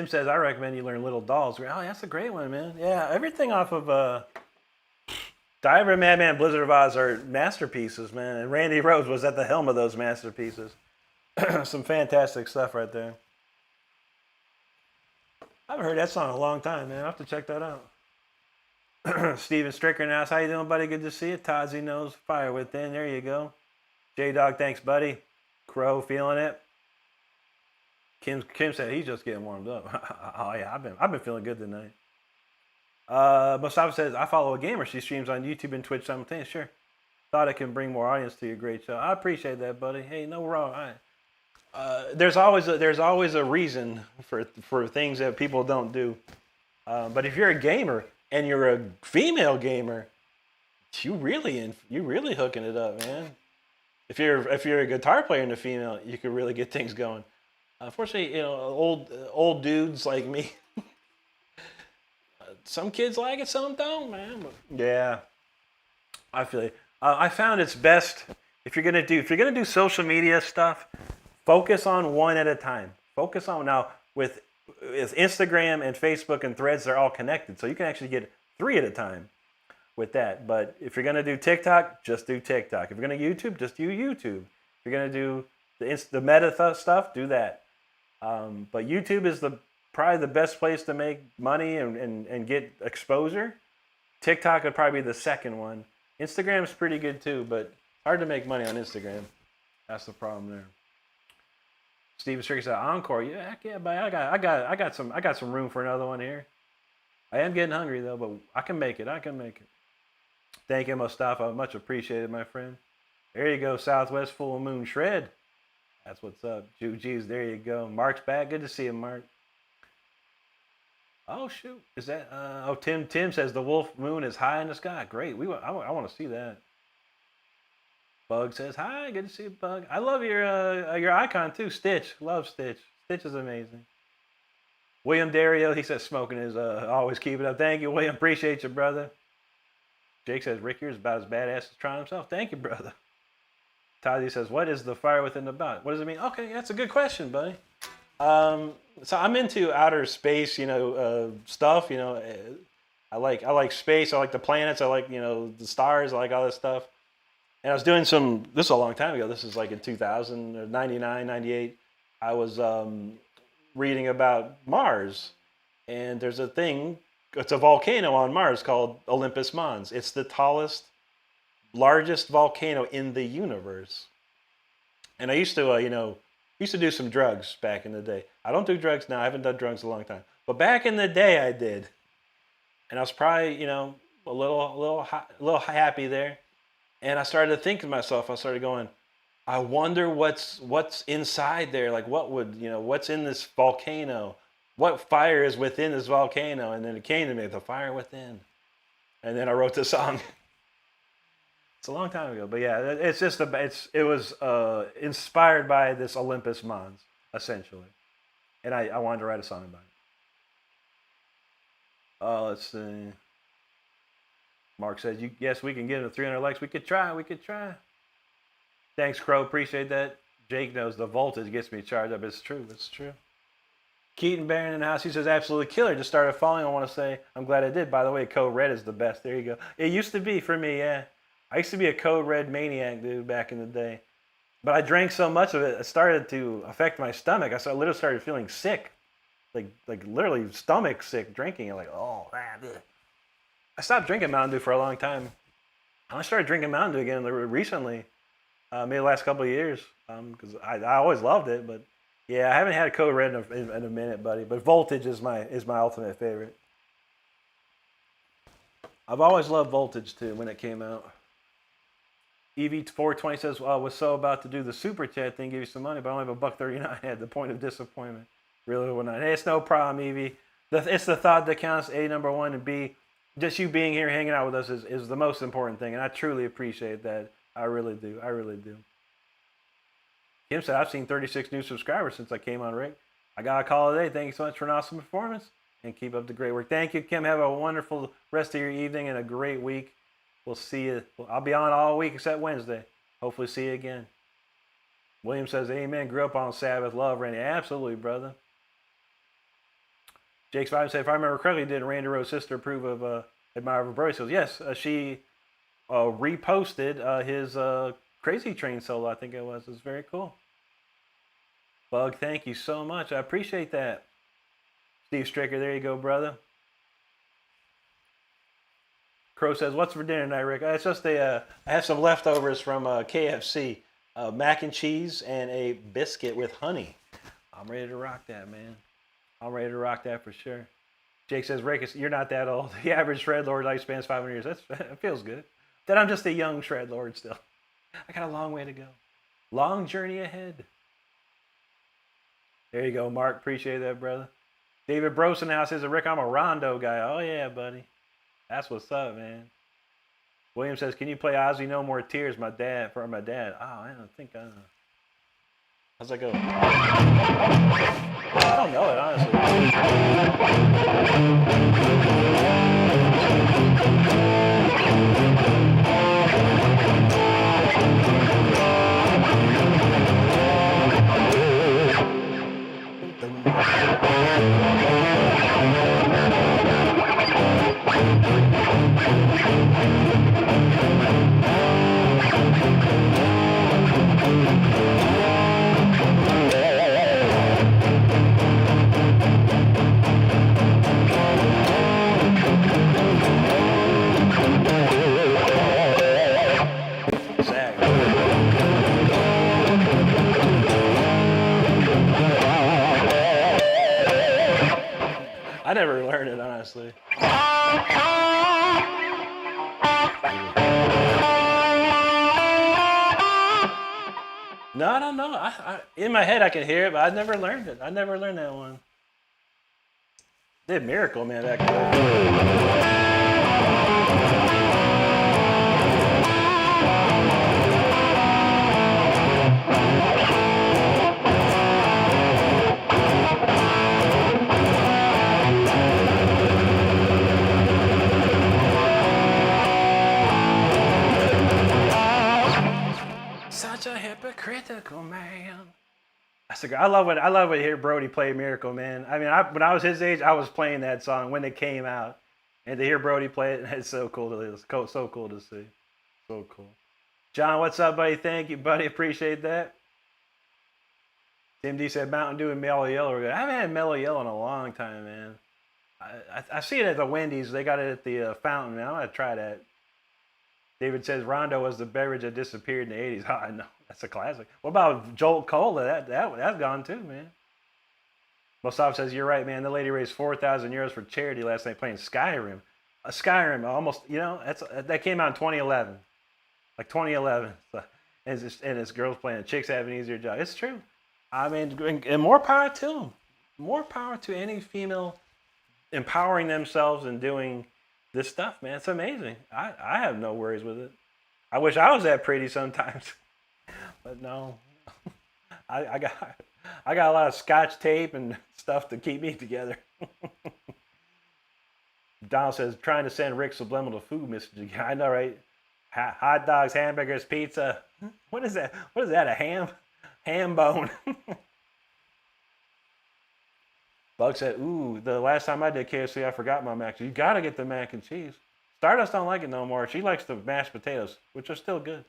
Speaker 1: says, I recommend you learn Little Dolls. Oh, that's a great one, man. Yeah, everything off of Diver, Madman, Blizzard of Oz are masterpieces, man. And Randy Rhoads was at the helm of those masterpieces. Some fantastic stuff right there. I haven't heard that song in a long time, man. I'll have to check that out. Steven Stricker now. How you doing, buddy? Good to see you. Todzy knows Fire Within. There you go. J-Dog, thanks, buddy. Crow, feeling it. Kim said he's just getting warmed up. Oh yeah, I've been feeling good tonight. Mustafa says I follow a gamer. She streams on YouTube and Twitch simultaneously. Sure. Thought it can bring more audience to your great show. I appreciate that, buddy. Hey, no wrong. There's always a reason for things that people don't do. But if you're a gamer and you're a female gamer, you really hooking it up, man. If you're a guitar player and a female, you could really get things going. Unfortunately, old dudes like me, some kids like it, some don't, man. But yeah, I feel it. I found it's best if you're gonna do social media stuff, focus on one at a time. Focus on now with Instagram and Facebook and Threads, they're all connected, so you can actually get 3 at a time with that. But if you're gonna do TikTok, just do TikTok. If you're gonna YouTube, just do YouTube. If you're gonna do the meta stuff, do that. But YouTube is probably the best place to make money and get exposure. TikTok would probably be the second one. Instagram's pretty good too, but hard to make money on Instagram. That's the problem there. Steven Stricker said Encore. Yeah, heck yeah, but I got some room for another one here. I am getting hungry though, but I can make it. Thank you, Mustafa. Much appreciated, my friend. There you go, Southwest Full Moon Shred. That's what's up. Juji's, there you go. Mark's back. Good to see you, Mark. Oh, shoot. Is that... Tim says the wolf moon is high in the sky. Great. I want to see that. Bug says, hi. Good to see you, Bug. I love your icon, too. Stitch. Love Stitch. Stitch is amazing. William Dario, he says smoking is always keep it up. Thank you, William. Appreciate you, brother. Jake says Rick here is about as badass as Tron himself. Thank you, brother. Toddy says, what is the Fire Within about? What does it mean? Okay, that's a good question, buddy. So I'm into outer space, stuff. I like space. I like the planets. I like, the stars. I like all this stuff. And I was doing this is a long time ago. This is like in 2000 or 99, 98. I was reading about Mars. And there's a thing, it's a volcano on Mars called Olympus Mons. It's the largest volcano in the universe. And I used to do some drugs back in the day. I don't do drugs now. I haven't done drugs in a long time. But back in the day, I did. And I was probably, a little happy there. And I started to think to myself, I started going, I wonder what's inside there. Like what's in this volcano? What fire is within this volcano? And then it came to me, the fire within. And then I wrote the song. It's a long time ago, but yeah, it was inspired by this Olympus Mons, essentially, and I wanted to write a song about it. Let's see. Mark says, yes, we can get to 300 likes. We could try. Thanks, Crow. Appreciate that. Jake knows the voltage gets me charged up. It's true. Keaton Barron in the house. He says, absolutely killer. Just started following. I want to say I'm glad I did. By the way, Code Red is the best. There you go. It used to be for me, yeah. I used to be a Code Red maniac, dude, back in the day. But I drank so much of it, it started to affect my stomach. I literally started feeling sick. Like literally stomach sick drinking it. Like, oh, man. I stopped drinking Mountain Dew for a long time. I started drinking Mountain Dew again recently, maybe the last couple of years, because I always loved it. But Yeah, I haven't had a Code Red in a minute, buddy. But Voltage is my ultimate favorite. I've always loved Voltage too when it came out. EV420 says, "Well, I was so about to do the super chat thing, give you some money, but I only have $1.39 at the point of disappointment. Really would not. Hey, it's no problem, Evie. It's the thought that counts. A, number one, and B, just you being here, hanging out with us is the most important thing, and I truly appreciate that. I really do. I really do." Kim said, "I've seen 36 new subscribers since I came on, Rick. I got a call today. Thank you so much for an awesome performance, and keep up the great work." Thank you, Kim. Have a wonderful rest of your evening and a great week. We'll see you. I'll be on all week except Wednesday. Hopefully see you again. William says, "Amen. Grew up on Sabbath. Love Randy." Absolutely, brother. Jake's Five said, "If I remember correctly, did Randy Rose's sister approve of Admire of Brody?" He goes, "Yes, she reposted his Crazy Train solo, I think it was. It was very cool." Bug, thank you so much. I appreciate that. Steve Stricker, there you go, brother. Crow says, "What's for dinner tonight, Rick?" It's just I have some leftovers from KFC. Mac and cheese and a biscuit with honey. I'm ready to rock that, man. I'm ready to rock that for sure. Jake says, "Rick, you're not that old. The average Shred Lord lifespan is 500 years. That feels good. Then I'm just a young Shred Lord still. I got a long way to go. Long journey ahead." There you go, Mark. Appreciate that, brother. David Brosen now says, "Rick, I'm a Rondo guy." Oh, yeah, buddy. That's what's up, man. William says, "Can you play Ozzy No More Tears, my dad, for my dad?" Oh, I don't think I know. How's that go? I don't know it, honestly. I never learned it, honestly. No, I don't know. In my head, I can hear it, but I never learned it. I never learned that one. Did Miracle Man back there. Such a hypocritical man. I love when I hear Brody play Miracle Man. I mean, when I was his age, I was playing that song when it came out, and to hear Brody play it, it's so cool so cool to see. So cool. John, what's up, buddy? Thank you, buddy. Appreciate that. Tim D said Mountain Dew and Mellow Yellow are good. I haven't had Mellow Yellow in a long time, man. I see it at the Wendy's. They got it at the fountain, man. I'm gonna try that. David says Rondo was the beverage that disappeared in the 80s. Oh, I know. That's a classic. What about Jolt Cola? That's gone too, man. Mosav says, "You're right, man. The lady raised 4,000 euros for charity last night playing Skyrim." Skyrim, almost, that came out in 2011. Like 2011. So, and it's girls playing. Chicks have an easier job. It's true. I mean, and more power to them. More power to any female empowering themselves and doing this stuff, man. It's amazing. I have no worries with it. I wish I was that pretty sometimes, but no. I got a lot of Scotch tape and stuff to keep me together. Donald says, "Trying to send Rick subliminal food messages." I know, right? Hot dogs, hamburgers, pizza. What is that? What is that? A ham bone? Bug said, "Ooh, the last time I did KFC, I forgot my mac. You gotta get the mac and cheese." Stardust don't like it no more. She likes the mashed potatoes, which are still good.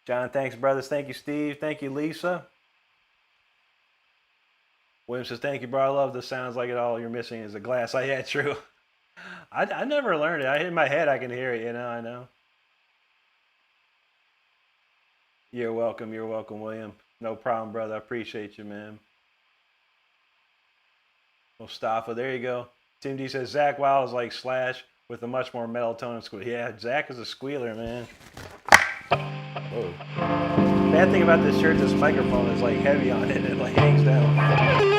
Speaker 1: John, thanks, brothers. Thank you, Steve. Thank you, Lisa. William says, "Thank you, bro. I love the sounds like it. All you're missing is a glass." Oh, yeah, true. I never learned it. In my head, I can hear it. I know. You're welcome, William. No problem, brother. I appreciate you, man. Mustafa, there you go. Tim D says Zach Wild is like Slash with a much more melatonin squeal. Yeah, Zach is a squealer, man. Whoa. Bad thing about this shirt, this microphone is like heavy on it. It like hangs down.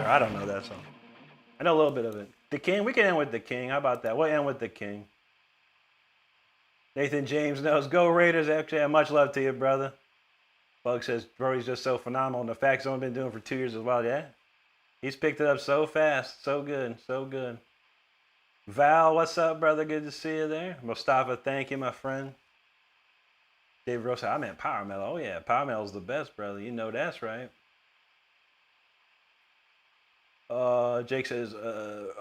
Speaker 1: I don't know that song. I know a little bit of it. The King, we can end with The King. How about that? We'll end with The King. Nathan James knows. Go Raiders. Actually, much love to you, brother. Bug says, Brody's just so phenomenal. And the fact he's only been doing it for 2 years as well. Yeah. He's picked it up so fast. So good. So good. Val, what's up, brother? Good to see you there. Mustafa, thank you, my friend. David Rose, I meant Power Metal. Oh, yeah. Power Metal is the best, brother. You know that's right. Jake says,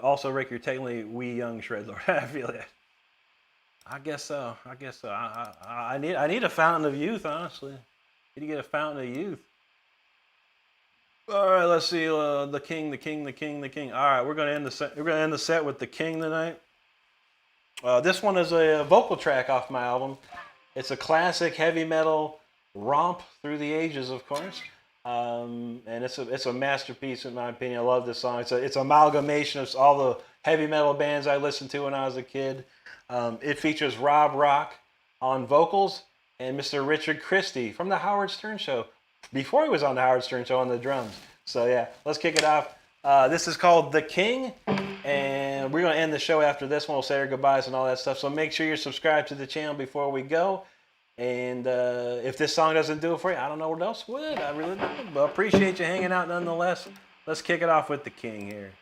Speaker 1: also, Rick, you're technically wee young Shredlord. I feel that. I guess so. I need a fountain of youth, honestly. Need to get a fountain of youth. All right, let's see. The King. All right, we're gonna end the set. We're gonna end the set with The King tonight. This one is a vocal track off my album. It's a classic heavy metal romp through the ages, of course. And it's a masterpiece in my opinion. I love this song. It's an amalgamation of all the heavy metal bands I listened to when I was a kid. It features Rob Rock on vocals and Mr. Richard Christie from the Howard Stern Show before he was on the Howard Stern Show on the drums. So yeah, let's kick it off. This is called The King, and we're gonna end the show after this one. We'll say our goodbyes and all that stuff. So make sure you're subscribed to the channel before we go. And if this song doesn't do it for you, I don't know what else would. I really don't. But appreciate you hanging out nonetheless. Let's kick it off with The King here.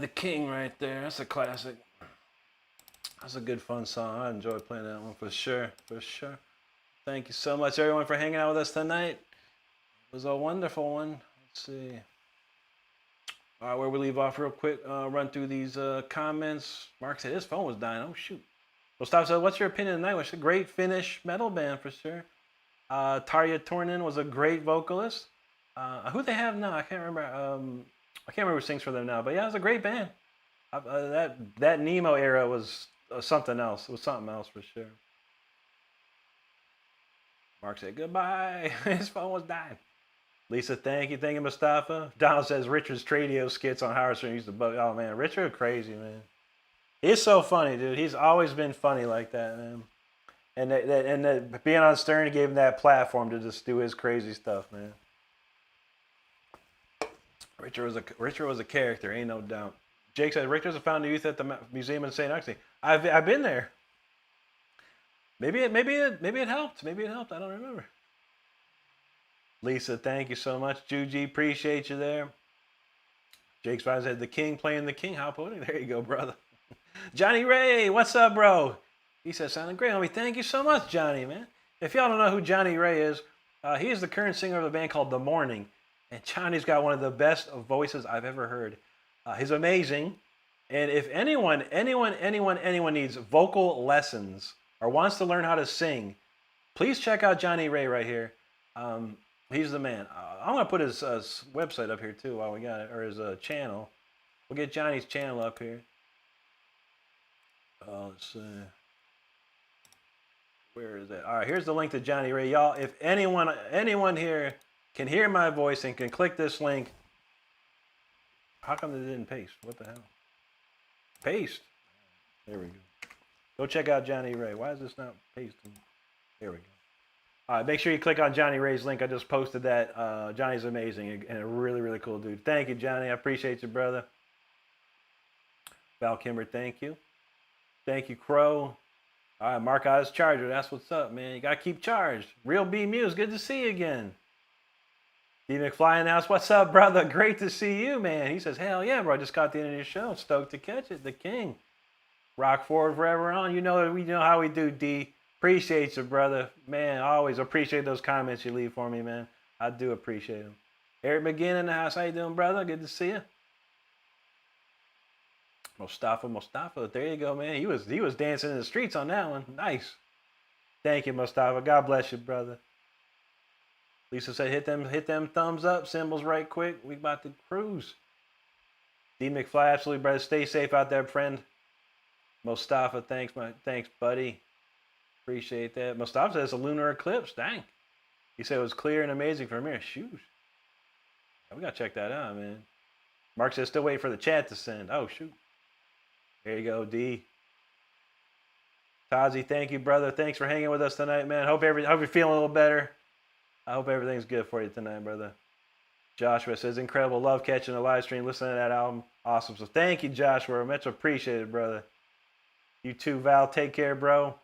Speaker 1: the King right there. That's a classic. That's a good fun song. I enjoyed playing that one for sure. For sure. Thank you so much, everyone, for hanging out with us tonight. It was a wonderful one. Let's see. All right, where we leave off real quick, run through these comments. Mark said his phone was dying. Oh, shoot. Mustafa said, what's your opinion tonight? What's a great Finnish metal band for sure. Tarja Turunen was a great vocalist. Who they have now? I can't remember. I can't remember who sings for them now. But yeah, it was a great band. That Nemo era was something else. It was something else for sure. Mark said, goodbye. His phone was dying. Lisa, thank you. Thank you, Mustafa. Donald says Richard's Tradio skits on Howard Stern used to bug. Oh, man. Richard, crazy, man. He's so funny, dude. He's always been funny like that, man. And that being on Stern gave him that platform to just do his crazy stuff, man. Richard was a character, ain't no doubt. Jake said Richard's a founding youth at the museum in St. Augustine. I've been there. Maybe it helped. Maybe it helped. I don't remember. Lisa, thank you so much. Juji, appreciate you there. Jake's father said the King playing the King. How poetic. There you go, brother. Johnny Ray, what's up, bro? He said, sounding great, homie. Thank you so much, Johnny, man. If y'all don't know who Johnny Ray is, he is the current singer of a band called The Morning. And Johnny's got one of the best voices I've ever heard. He's amazing. And if anyone needs vocal lessons or wants to learn how to sing, please check out Johnny Ray right here. He's the man. I'm going to put his website up here too while we got it, or his channel. We'll get Johnny's channel up here. Let's see. Where is that? All right, here's the link to Johnny Ray. Y'all, if anyone here can hear my voice and can click this link, how come they didn't paste? What the hell? Paste. There we go. Go check out Johnny Ray. Why is this not pasting? There we go. All right, make sure you click on Johnny Ray's link. I just posted that. Johnny's amazing and a really, really cool dude. Thank you, Johnny. I appreciate you, brother. Val Kimber, thank you. Thank you, Crow. All right, Mark out his charger. That's what's up, man. You got to keep charged. Real B Muse, good to see you again. D. McFly in the house. What's up, brother? Great to see you, man. He says, hell yeah, bro. I just got the end of your show. Stoked to catch it. The King. Rock forward forever on. We know how we do, D. Appreciate you, brother. Man, I always appreciate those comments you leave for me, man. I do appreciate them. Eric McGinn in the house. How you doing, brother? Good to see you. Mustafa. There you go, man. He was dancing in the streets on that one. Nice. Thank you, Mustafa. God bless you, brother. Lisa said, hit them thumbs up symbols right quick. We about to cruise. D. McFly, absolutely, brother. Stay safe out there, friend. Mustafa, thanks, buddy. Appreciate that. Mustafa says it's a lunar eclipse. Dang. He said it was clear and amazing from here. Shoot. We got to check that out, man. Mark says still waiting for the chat to send. Oh, shoot. There you go, D. Tazi, thank you, brother. Thanks for hanging with us tonight, man. Hope you're feeling a little better. I hope everything's good for you tonight, brother. Joshua says, incredible. Love catching the live stream, listening to that album. Awesome. So thank you, Joshua. Much appreciated, brother. You too, Val. Take care, bro.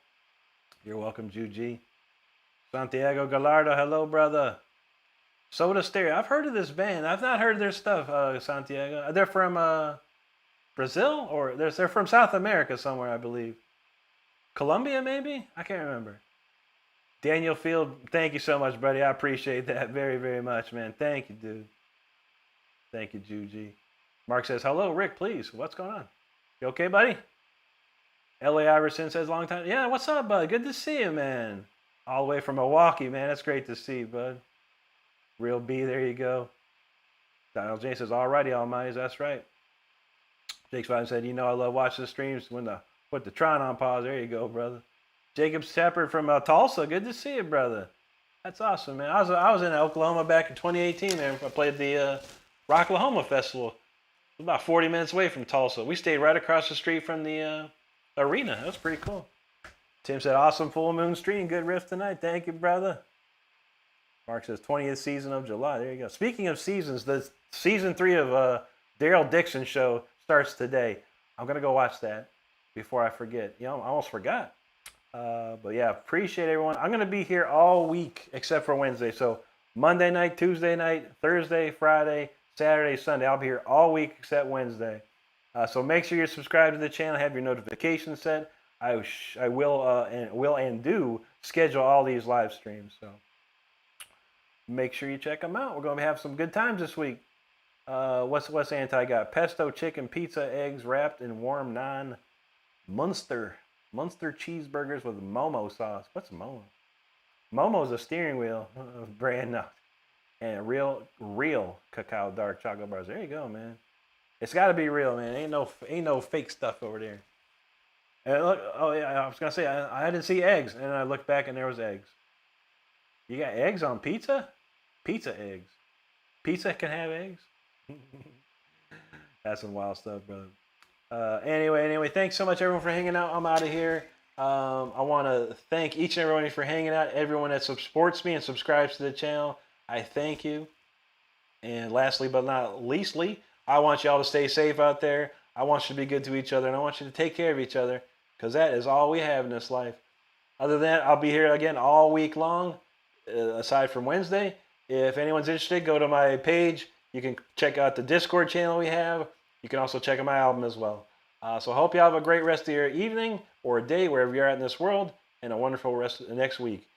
Speaker 1: You're welcome, Juji. Santiago Gallardo, hello, brother. Soda Stereo. I've heard of this band. I've not heard of their stuff, Santiago. They're from Brazil? Or they're from South America somewhere, I believe. Colombia, maybe? I can't remember. Daniel Field, thank you so much, buddy. I appreciate that very, very much, man. Thank you, dude. Thank you, Juji. Mark says, hello, Rick, please. What's going on? You okay, buddy? L.A. Iverson says, long time. Yeah, what's up, bud? Good to see you, man. All the way from Milwaukee, man. That's great to see, bud. Real B, there you go. Donald James says, alrighty, Almighties. That's right. Jake Spivey said, I love watching the streams when put the Tron on pause. There you go, brother. Jacob Shepard from Tulsa. Good to see you, brother. That's awesome, man. I was in Oklahoma back in 2018, man. I played the Rocklahoma Festival. It was about 40 minutes away from Tulsa. We stayed right across the street from the arena. That was pretty cool. Tim said, awesome full moon stream. Good riff tonight. Thank you, brother. Mark says, 20th season of July. There you go. Speaking of seasons, the season 3 of Daryl Dixon show starts today. I'm going to go watch that before I forget. I almost forgot. But yeah, appreciate everyone. I'm going to be here all week except for Wednesday. So Monday night, Tuesday night, Thursday, Friday, Saturday, Sunday. I'll be here all week except Wednesday. So make sure you're subscribed to the channel, have your notifications set. I will and do schedule all these live streams. So make sure you check them out. We're going to have some good times this week. What's Anti got? Pesto chicken, pizza, eggs wrapped in warm naan, Munster cheeseburgers with Momo sauce. What's Momo? Momo's a steering wheel brand now, and real cacao dark chocolate bars. There you go, man. It's got to be real, man. Ain't no fake stuff over there. And look, oh yeah, I was gonna say I didn't see eggs, and I looked back and there was eggs. You got eggs on pizza? Pizza eggs. Pizza can have eggs. That's some wild stuff, brother. Anyway, thanks so much everyone for hanging out. I'm out of here. I want to thank each and everyone for hanging out. Everyone that supports me and subscribes to the channel, I thank you. And lastly, but not leastly, I want y'all to stay safe out there. I want you to be good to each other, and I want you to take care of each other, because that is all we have in this life. Other than that, I'll be here again all week long, aside from Wednesday. If anyone's interested, go to my page. You can check out the Discord channel we have. You can also check out my album as well. So I hope you have a great rest of your evening or day, wherever you're at in this world, and a wonderful rest of the next week.